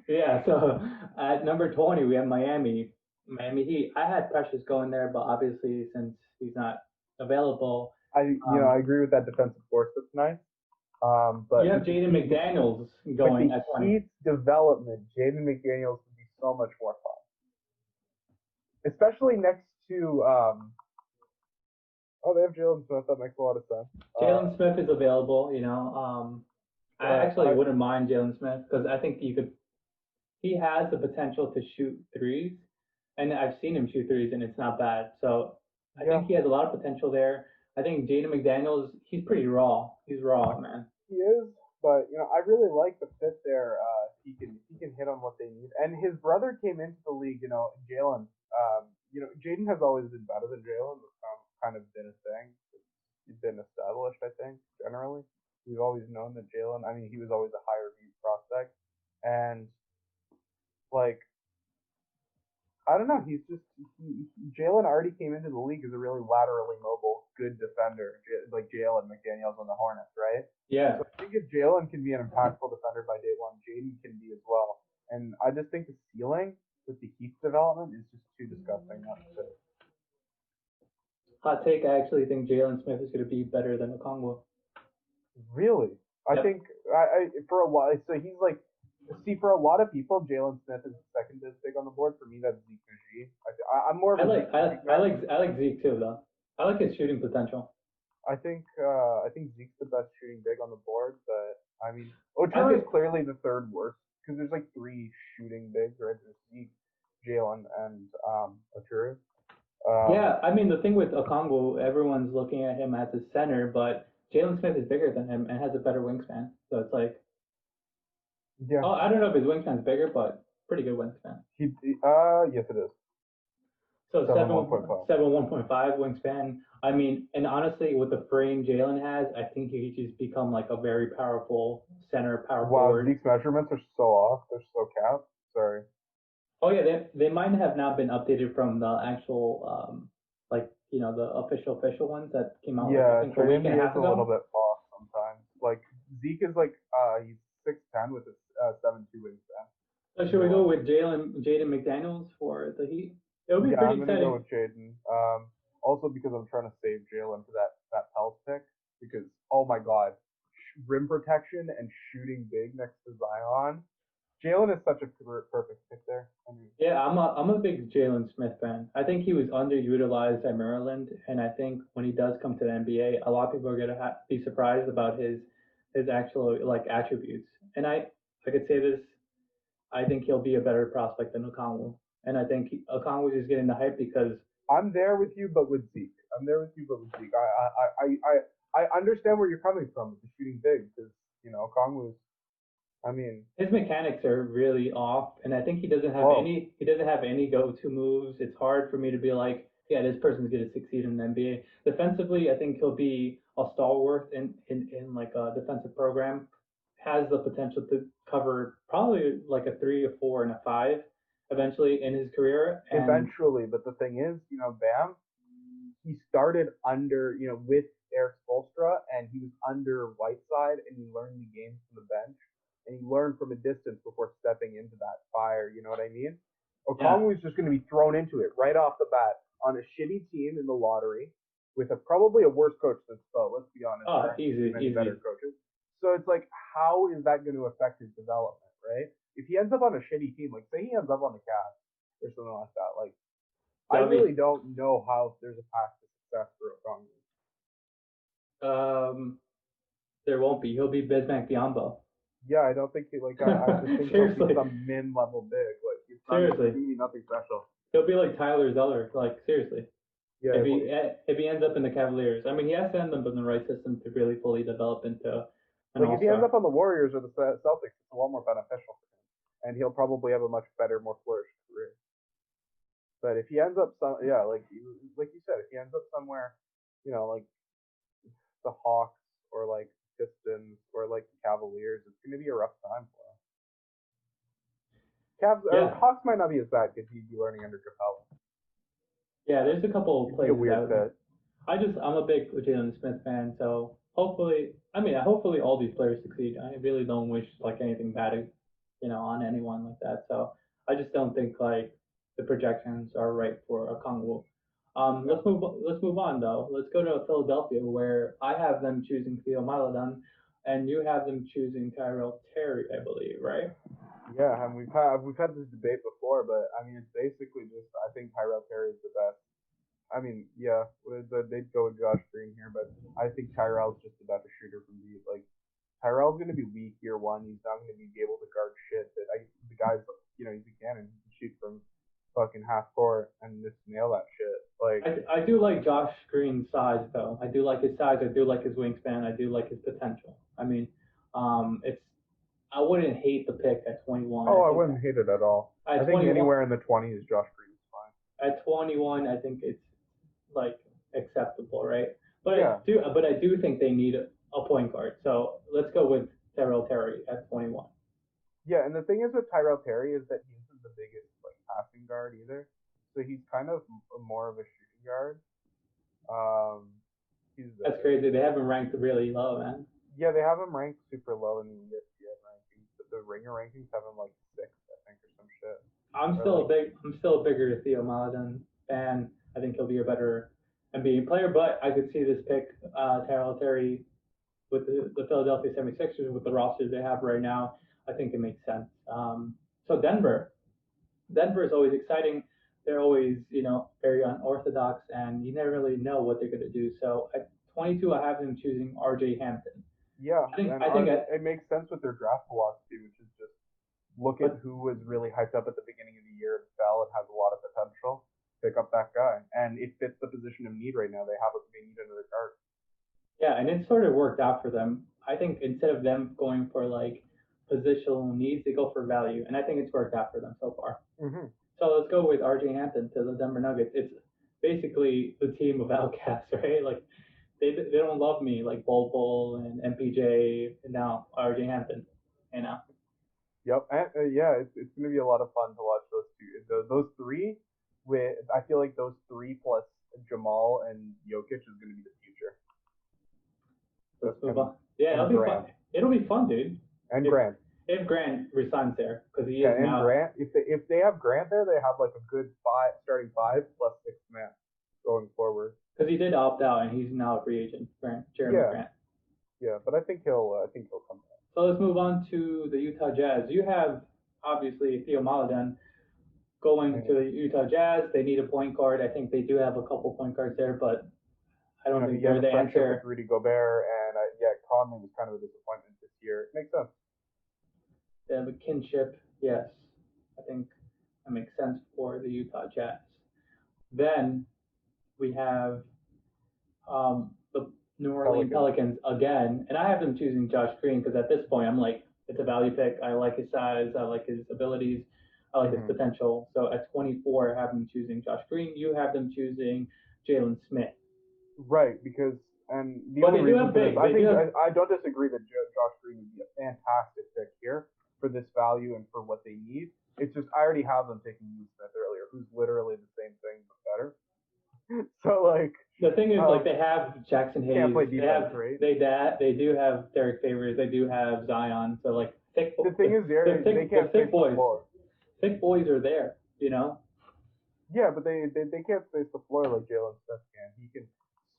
Yeah. So at number 20, we have Miami Heat. I had Precious going there, but obviously since he's not available, I agree with that defensive force. That's nice. But you have Jaden McDaniels going at 20. Heat's development, Jaden McDaniels would be so much more fun, especially next to Oh, they have Jalen Smith. That makes a lot of sense. Jalen Smith is available. I actually wouldn't mind Jalen Smith because I think he has the potential to shoot threes, and I've seen him shoot threes, and it's not bad. So I think he has a lot of potential there. I think Jaden McDaniels, he's pretty raw. He's raw, man. He is, but I really like the fit there. He can hit on what they need, and his brother came into the league. Jalen. Jaden has always been better than Jalen. Kind of been a thing. It's been established, I think, generally. We've always known that Jalen. I mean, he was always a higher viewed prospect, and I don't know. Jalen already came into the league as a really laterally mobile, good defender, like Jalen McDaniels on the Hornets, right? Yeah. So I think if Jalen can be an impactful defender by day one, Jaden can be as well. And I just think the ceiling with the Heat's development is just too disgusting not to. Hot take, I actually think Jalen Smith is going to be better than Okongwu. Really? Yep. I think for a lot. So he's like. See, for a lot of people, Jalen Smith is the second best big on the board. For me, that's Zeke Nagy. I'm more of a I like Zeke too, though. I like his shooting potential. I think Zeke's the best shooting big on the board, but I mean, Okoro is clearly the third worst because there's like three shooting bigs, right? There's Zeke, Jalen, and Okoro. Yeah, I mean the thing with Okongwu, everyone's looking at him as a center, but Jalen Smith is bigger than him and has a better wingspan. So it's like. Yeah. Oh, I don't know if his wingspan's bigger, but pretty good wingspan. Yes, it is. So 1.5 wingspan. I mean, and honestly, with the frame Jalen has, I think he could just become like a very powerful center power forward. Wow, Zeke's measurements are so off. They're so capped. Sorry. Oh yeah, they might have not been updated from the actual, the official ones that came out. Yeah, I think a week and a half ago. A little bit off sometimes. Like Zeke is like he's 6'10" with a 7'2" wingspan. So should we go with Jaden McDaniels for the Heat? It would be pretty exciting. I'm gonna go with Jaden. Also because I'm trying to save Jalen for that Pels pick because oh my god, rim protection and shooting big next to Zion. Jalen is such a perfect pick there. Yeah, I'm a big Jalen Smith fan. I think he was underutilized at Maryland, and I think when he does come to the NBA, a lot of people are gonna be surprised about his actual attributes. And I could say this, I think he'll be a better prospect than Okongwu. And I think Okongwu is getting the hype because I'm there with you, but with Zeke. I understand where you're coming from with the shooting big because Okongwu's. I mean, his mechanics are really off, and I think he doesn't have any go-to moves. It's hard for me to be like, yeah, this person's going to succeed in the NBA. Defensively, I think he'll be a stalwart in like a defensive program. Has the potential to cover probably like a 3, a 4, and a 5 eventually in his career. Eventually, but the thing is, Bam, he started under, with Eric Spoelstra, and he was under Whiteside, and he learned the game from the bench. And he learned from a distance before stepping into that fire. You know what I mean? Okongwu is just going to be thrown into it right off the bat on a shitty team in the lottery with probably a worse coach than Spo. Let's be honest. Oh, easy. Better coaches. So it's like, how is that going to affect his development, right? If he ends up on a shitty team, like say he ends up on the Cavs or something like that, like I really don't know how there's a path to success for Okongwu. There won't be. He'll be Bismack Biyombo. Yeah, I don't think I just think he'll be some min-level big. Like he's seriously, nothing special. He'll be like Tyler Zeller. Like seriously. Yeah. If he ends up in the Cavaliers, I mean, he has to end up in the right system to really fully develop into. If he ends up on the Warriors or the Celtics, it's a lot more beneficial for him, and he'll probably have a much better, more flourished career. But if he ends up like you said, if he ends up somewhere, like the Hawks or like Pistons or like the Cavaliers, it's going to be a rough time for him. Hawks might not be as bad because he'd be learning under Capella. Yeah, there's a couple of players. Weird fit. I'm a big Jalen Smith fan, so hopefully all these players succeed. I really don't wish like anything bad, on anyone like that. So I just don't think like the projections are right for Okongwu. Let's move on though. Let's go to Philadelphia where I have them choosing Theo Maledon and you have them choosing Tyrell Terry, I believe, right? Yeah, and we've had this debate before, but I mean, it's basically just I think Tyrell Terry is the best. I mean, yeah, they'd go with Josh Green here, but I think Tyrell's just the better shooter from deep. Like Tyrell's gonna be weak year one. He's not gonna be able to guard shit. The guy's he's a cannon. He can shoot from fucking half court and just nail that shit. Like I do like Josh Green's size though. I do like his size. I do like his wingspan. I do like his potential. I mean, it's I wouldn't hate the pick at 21. I wouldn't hate it at all. I think anywhere in the 20s, Josh Green is fine. At 21, I think it's like acceptable, right? But Yeah. I do think they need a point guard. So let's go with Tyrell Terry at 21. Yeah, and the thing is with Tyrell Terry is that he isn't the biggest like passing guard either. So he's kind of more of a shooting guard. That's crazy. They have him ranked really low, man. Yeah, they have him ranked super low in the ESPN rankings, but the Ringer rankings have him like 6th, I think, or some shit. I'm still a bigger Theo Maledon fan. I think he'll be a better NBA player, but I could see this pick, Tyrell Terry, with the Philadelphia 76ers, with the rosters they have right now. I think it makes sense. So Denver is always exciting. They're always, very unorthodox, and you never really know what they're going to do. So at 22, I have them choosing R.J. Hampton. Yeah, I think it makes sense with their draft philosophy, which is just look at who was really hyped up at the beginning of the year and fell and has a lot of potential. Pick up that guy, and it fits the position of need right now. They need another guard. Yeah, and it sort of worked out for them. I think instead of them going for like positional needs, they go for value, and I think it's worked out for them so far. Mm-hmm. So let's go with R.J. Hampton to the Denver Nuggets. It's basically the team of outcasts, right? Like they don't love me like Bol and MPJ and now R.J. Hampton, Yep, and yeah, it's gonna be a lot of fun to watch those two. Those three. I feel like those three plus Jamal and Jokic is gonna be the future. Let's move on. Yeah, it'll be fun. It'll be fun, dude. And Grant. If Grant resigns there, because he is and now. Grant, if they have Grant there, they have like a good starting 5 plus 6 man going forward. Because he did opt out, and he's now a free agent. Jeremy Grant. Yeah, but I think he'll come back. So let's move on to the Utah Jazz. You have obviously Theo Maledon going to the Utah Jazz. They need a point guard. I think they do have a couple point guards there, but I don't think they're the answer. With Rudy Gobert and Conley was kind of a disappointment this year. It makes sense. They have a kinship, yes. I think that makes sense for the Utah Jazz. Then we have the New Orleans Pelicans again, and I have them choosing Josh Green because at this point I'm like, it's a value pick. I like his size. I like his abilities. I like his potential. So at 24, I have them choosing Josh Green. You have them choosing Jalen Smith. Right, because the only reason for this, I don't disagree that Josh Green would be a fantastic pick here for this value and for what they need. It's just I already have them taking Smith earlier, who's literally the same thing but better. So like the thing is, like they have Jackson Hayes. Can't play defense, right? They do have Derek Favors. They do have Zion. So like the thing is, they can't space the floor. Thick boys are there, Yeah, but they can't space the floor like Jalen Smith can. He can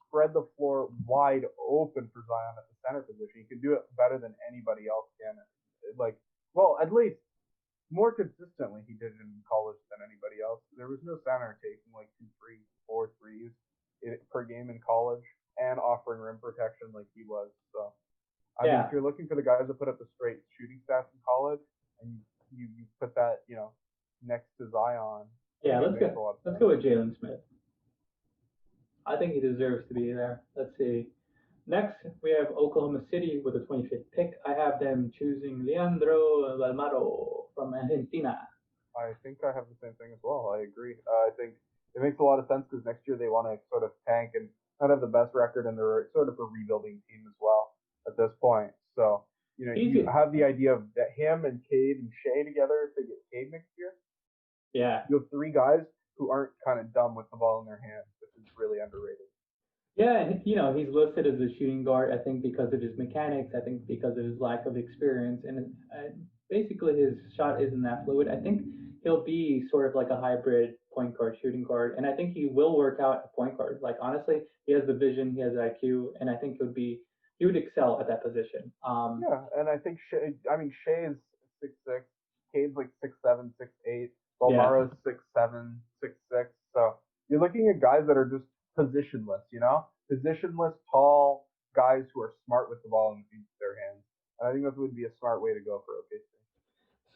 spread the floor wide open for Zion at the center position. He can do it better than anybody else can. At least more consistently he did it in college than anybody else. There was no center taking like 2, 3, 4 threes per game in college and offering rim protection like he was. So I mean, if you're looking for the guys that put up the straight shooting stats in college and you put that, next to Zion. Yeah, let's go with Jalen Smith. I think he deserves to be there. Let's see. Next, we have Oklahoma City with the 25th pick. I have them choosing Leandro Valmaro from Argentina. I think I have the same thing as well. I agree. I think it makes a lot of sense because next year they want to sort of tank and not have the best record, and they're sort of a rebuilding team as well at this point. So, you have the idea of that him and Cade and Shea together if they get Cade next year. Yeah. You have 3 guys who aren't kind of dumb with the ball in their hands, which is really underrated. Yeah, and he's listed as a shooting guard, I think, because of his mechanics. I think because of his lack of experience. And basically his shot isn't that fluid. I think he'll be sort of like a hybrid point guard, shooting guard. And I think he will work out at point guard. Like, honestly, he has the vision, he has the IQ, and I think he would excel at that position. Yeah, and I think Shea is 6'6", Cade's like 6'7", 6'8". Yeah. Belmaro's 6'7", 6'6". So you're looking at guys that are just positionless, positionless, tall guys who are smart with the ball in their hands. And I think that would be a smart way to go for OKC.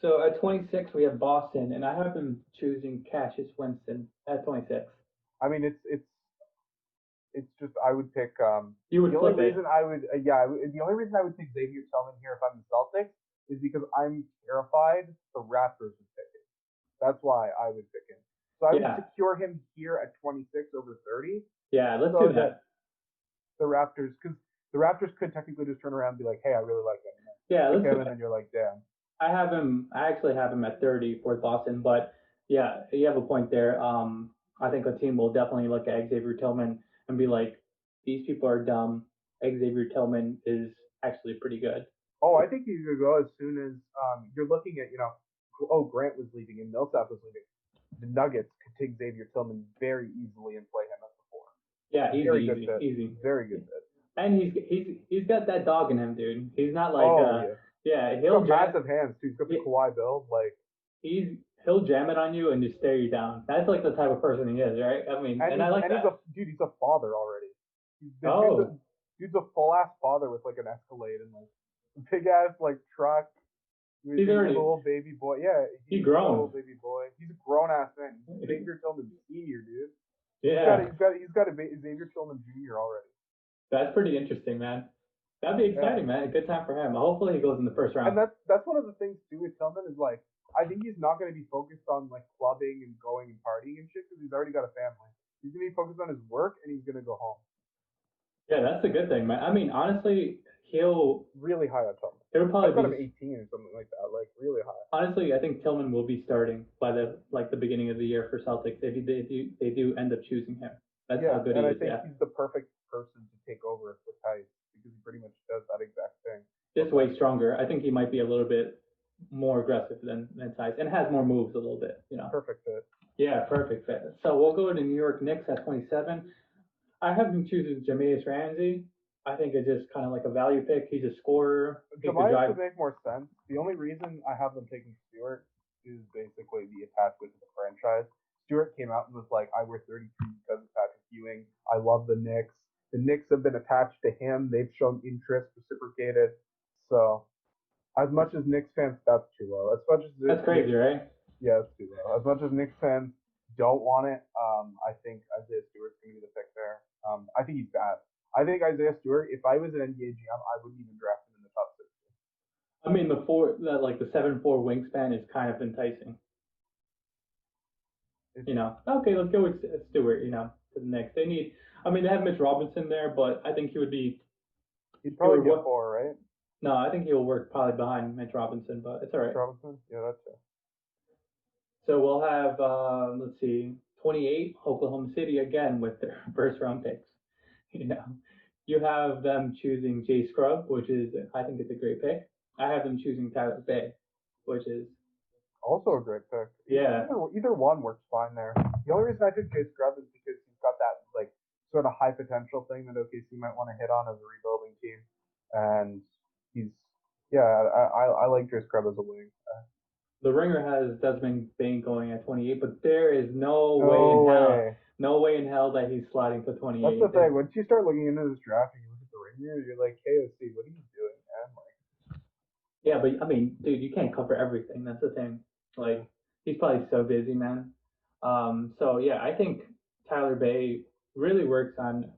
So at 26 we have Boston, and I have them choosing Cassius Winston at 26. I mean, it's just I would pick. You would the only flip reason it. I would the only reason I would pick Xavier Tillman here if I'm the Celtics is because I'm terrified the Raptors would pick him. That's why I would pick him. So I would secure him here at 26 over 30. Yeah, let's do that. The Raptors, because the Raptors could technically just turn around and be like, "Hey, I really like him." Yeah, let's do him, that. And then you're like, "Damn." I actually have him at 30 for Boston, but yeah, you have a point there. I think a team will definitely look at Xavier Tillman and be like, these people are dumb. Xavier Tillman is actually pretty good. Oh, I think you could go as soon as you're looking at, Grant was leaving and Millsap was leaving. The Nuggets could take Xavier Tillman very easily and play him as the 4. Yeah, easy. Very good fit. And he's got that dog in him, dude. He's not like he'll got massive hands too. He's got the Kawhi build, like he'll jam it on you and just stare you down. That's like the type of person he is, right? I mean, and I like that. He's a father already. Dude's a full ass father with like an Escalade and like a big ass like truck. He's already a little baby boy. Yeah, he's grown. A little baby boy. He's a grown ass man. Xavier Tillman Senior, dude. Yeah. He's got a Xavier Tillman Jr. already. That's pretty interesting, man. That'd be exciting, man. A good time for him. Hopefully he goes in the first round. And that's one of the things too with Tillman is like I think he's not going to be focused on like clubbing and going and partying and shit because he's already got a family. He's going to be focused on his work and he's going to go home. Yeah, that's a good thing, man. I mean, honestly, he'll really high on Tillman. He'll probably got him 18 or something like that, like really high. Honestly, I think Tillman will be starting by the beginning of the year for Celtics if they do end up choosing him. That's how good he is. And I think he's the perfect person to take over for Tice because he pretty much does that exact thing. Just way stronger. I think he might be a little bit more aggressive than Tice and has more moves a little bit. Perfect fit. Yeah, perfect fit. So we'll go to New York Knicks at 27. I have him choosing Jameis Ramsey. I think it's just kind of like a value pick. He's a scorer. Jameis would make more sense. The only reason I have them taking Stewart is basically the attachment to the franchise. Stewart came out and was like, I wear 33 because of Patrick Ewing. I love the Knicks. The Knicks have been attached to him. They've shown interest, reciprocated. So, as much as Knicks fans, that's too low. That's crazy, right? Yeah, it's too low. As much as Knicks fans don't want it, I think Isaiah Stewart's going to be the pick there. I think he's bad. I think Isaiah Stewart, if I was an NBA GM, I wouldn't even draft him in the top 60. I mean, the 7'4" wingspan is kind of enticing. Okay, let's go with Stewart, to the Knicks. They have Mitch Robinson there, but I think he would be... He'd probably be a 4, right? No, I think he'll work probably behind Mitch Robinson, but it's all right. Mitch Robinson? Yeah, that's it. So we'll have, 28, Oklahoma City again with their first round picks. You have them choosing Jay Scrubb, which is, I think it's a great pick. I have them choosing Tyler Bay, which is also a great pick. Yeah. Either one works fine there. The only reason I took Jay Scrubb is because he's got that like sort of high potential thing that OKC might want to hit on as a rebuilding team, and I like Jay Scrubb as a wing. The Ringer has Desmond Bane going at 28, but there is no way in hell that he's sliding to 28. That's the thing. Once you start looking into this draft and you look at the Ringer, you're like, KOC, what are you doing, man? Like, yeah, but I mean, dude, you can't cover everything. That's the thing. Like, he's probably so busy, man. So yeah, I think Tyler Bay really works on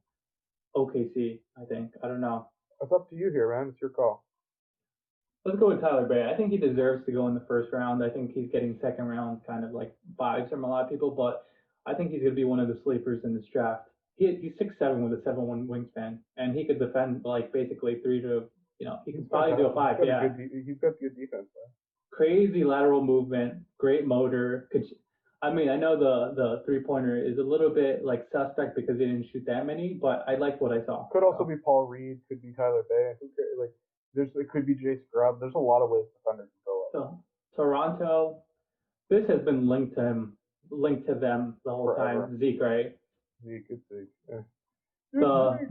OKC. I think. I don't know. It's up to you here, man. It's your call. Let's go with Tyler Bay. I think he deserves to go in the first round. I think he's getting second round kind of like vibes from a lot of people, but I think he's going to be one of the sleepers in this draft. He's 6'7" with a 7'1" wingspan, and he could defend like basically 3 to, he could probably do a 5. He's got good defense, man. Crazy lateral movement, great motor. I know the 3-pointer is a little bit like suspect because they didn't shoot that many, but I like what I saw. Could also be Paul Reed, could be Tyler Bay. It could be Jay Scrubb. There's a lot of ways defenders can go up. So Toronto, this has been linked to them the whole time. Zeke, right? Zeke. Yeah. If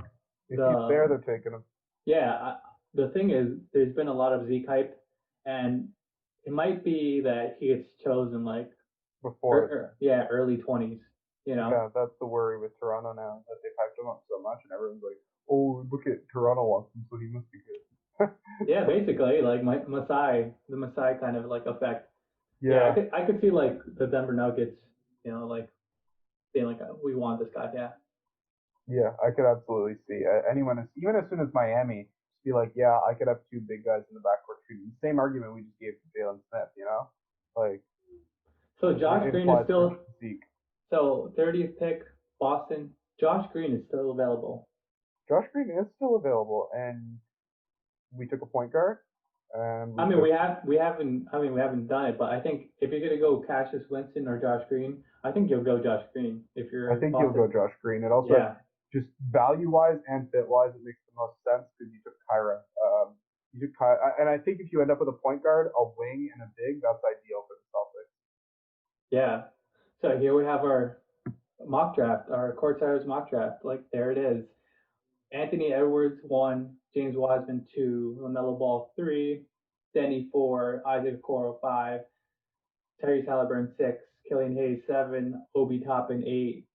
he's there, they're taking him. Yeah. The thing is, there's been a lot of Zeke hype, and it might be that he gets chosen like before. early 20s. You know. Yeah, that's the worry with Toronto now that they've hyped him up so much, and everyone's like, "Oh, look at Toronto wants him, so he must be good." Yeah, basically like the Masai kind of like effect. Yeah, Yeah, I could see like the Denver Nuggets, like being like, we want this guy. Yeah. yeah, I could absolutely see anyone, even as soon as Miami, just be like, "Yeah, I could have two big guys in the backcourt shooting." Same argument we just gave to Jalen Smith, like So Josh it Green is implies for still Zeke. so 30th pick, Boston. Josh Green is still available. Josh Green is still available, and we took a point guard, and I mean, we haven't done it, but I think if you're gonna go Cassius Winston or Josh Green, I think you'll go Josh Green if I you're think you'll Boston. go Josh Green. It also, Yeah, just value wise and fit wise, it makes the most sense because you took Kyra. And I think if you end up with a point guard, a wing, and a big, that's ideal for the Celtics. yeah. So here we have our mock draft, our Courtsiders mock draft. Like there it is. Anthony Edwards 1, James Wiseman 2, LaMelo Ball 3, Deni 4, Isaac Okoro 5, Tyrese Haliburton 6, Killian Hayes 7, Obi Toppin 8,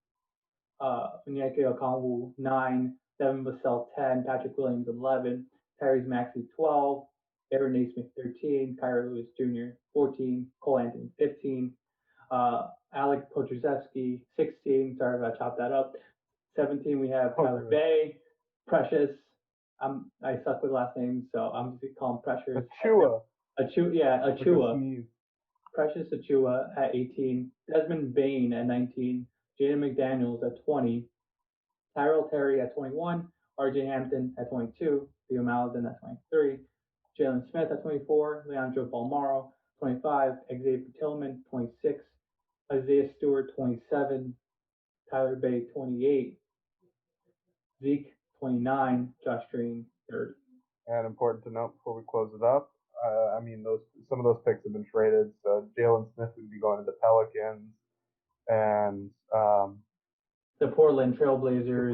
Onyeka Okongwu 9, Devin Vassell 10, Patrick Williams 11, Tyrese Maxey 12, Aaron Nesmith 13, Kyra Lewis Jr. 14, Cole Anthony 15, Aleksej Pokusevski 16. Sorry if I chopped that up. 17 we have Tyler Bay, Precious. I suck with last names, so I'm just gonna call him Precious. Achua. Precious Achua at 18, Desmond Bain at 19, Jaden McDaniels at 20, Tyrell Terry at 21, RJ Hampton at 22, Theo Maladin at 23, Jalen Smith at 24, Leandro Balmaro 25, Xavier Tillman 26, Isaiah Stewart 27, Tyler Bay 28, Zeke 29, Josh Green 30. And important to note before we close it up, I mean, some of those picks have been traded. So Jalen Smith would be going to the Pelicans, and the Portland Trailblazers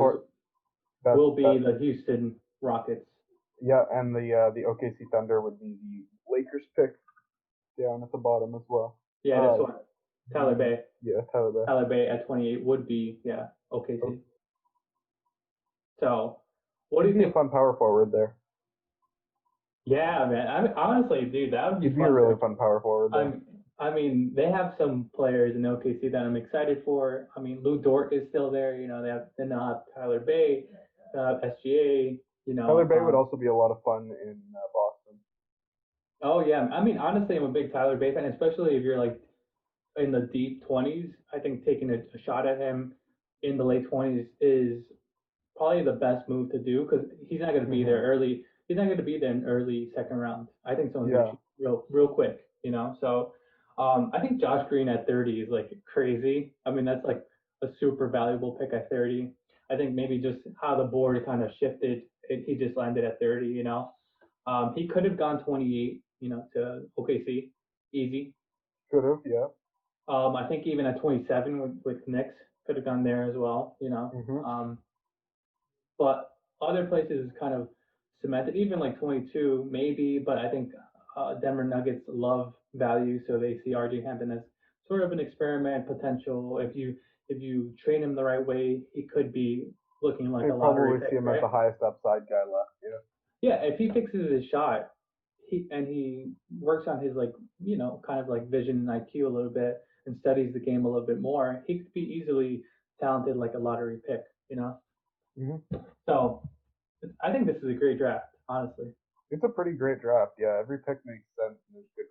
will be the Houston Rockets. Yeah, and the OKC Thunder would be the Lakers pick down at the bottom as well. Yeah, this one. Tyler Bay. Yeah, Tyler Bay. Tyler Bay at 28 would be, OKC. Oh. So, what do you think? A fun power forward there. Yeah, man. Honestly, dude, that would be fun. Be a really fun power forward there. I mean, they have some players in OKC that I'm excited for. I mean, Lou Dort is still there. They now have Tyler Bay, SGA. Tyler Bay would also be a lot of fun in Boston. Oh yeah, I mean, honestly, I'm a big Tyler Bay fan, especially if you're like in the deep 20s. I think taking a shot at him in the late 20s is probably the best move to do because he's not going to be there early. He's not going to be there in early second round. I think someone's going to shoot real quick. So I think Josh Green at 30 is like crazy. I mean, that's like a super valuable pick at 30. I think maybe just how the board kind of shifted, he just landed at 30. He could have gone 28. To OKC, easy. Could have, yeah. I think even at 27 with Knicks could have gone there as well. But other places kind of cemented, even like 22 maybe. But I think Denver Nuggets love value, so they see RJ Hampton as sort of an experiment potential. If you train him the right way, he could be looking like a lottery pick. Probably see him as the highest upside guy left. Yeah. Yeah, if he fixes his shot, he works on his kind of like vision and IQ a little bit and studies the game a little bit more, he could be easily talented like a lottery pick. So I think this is a great draft, honestly. It's a pretty great draft. Yeah, every pick makes sense and there's good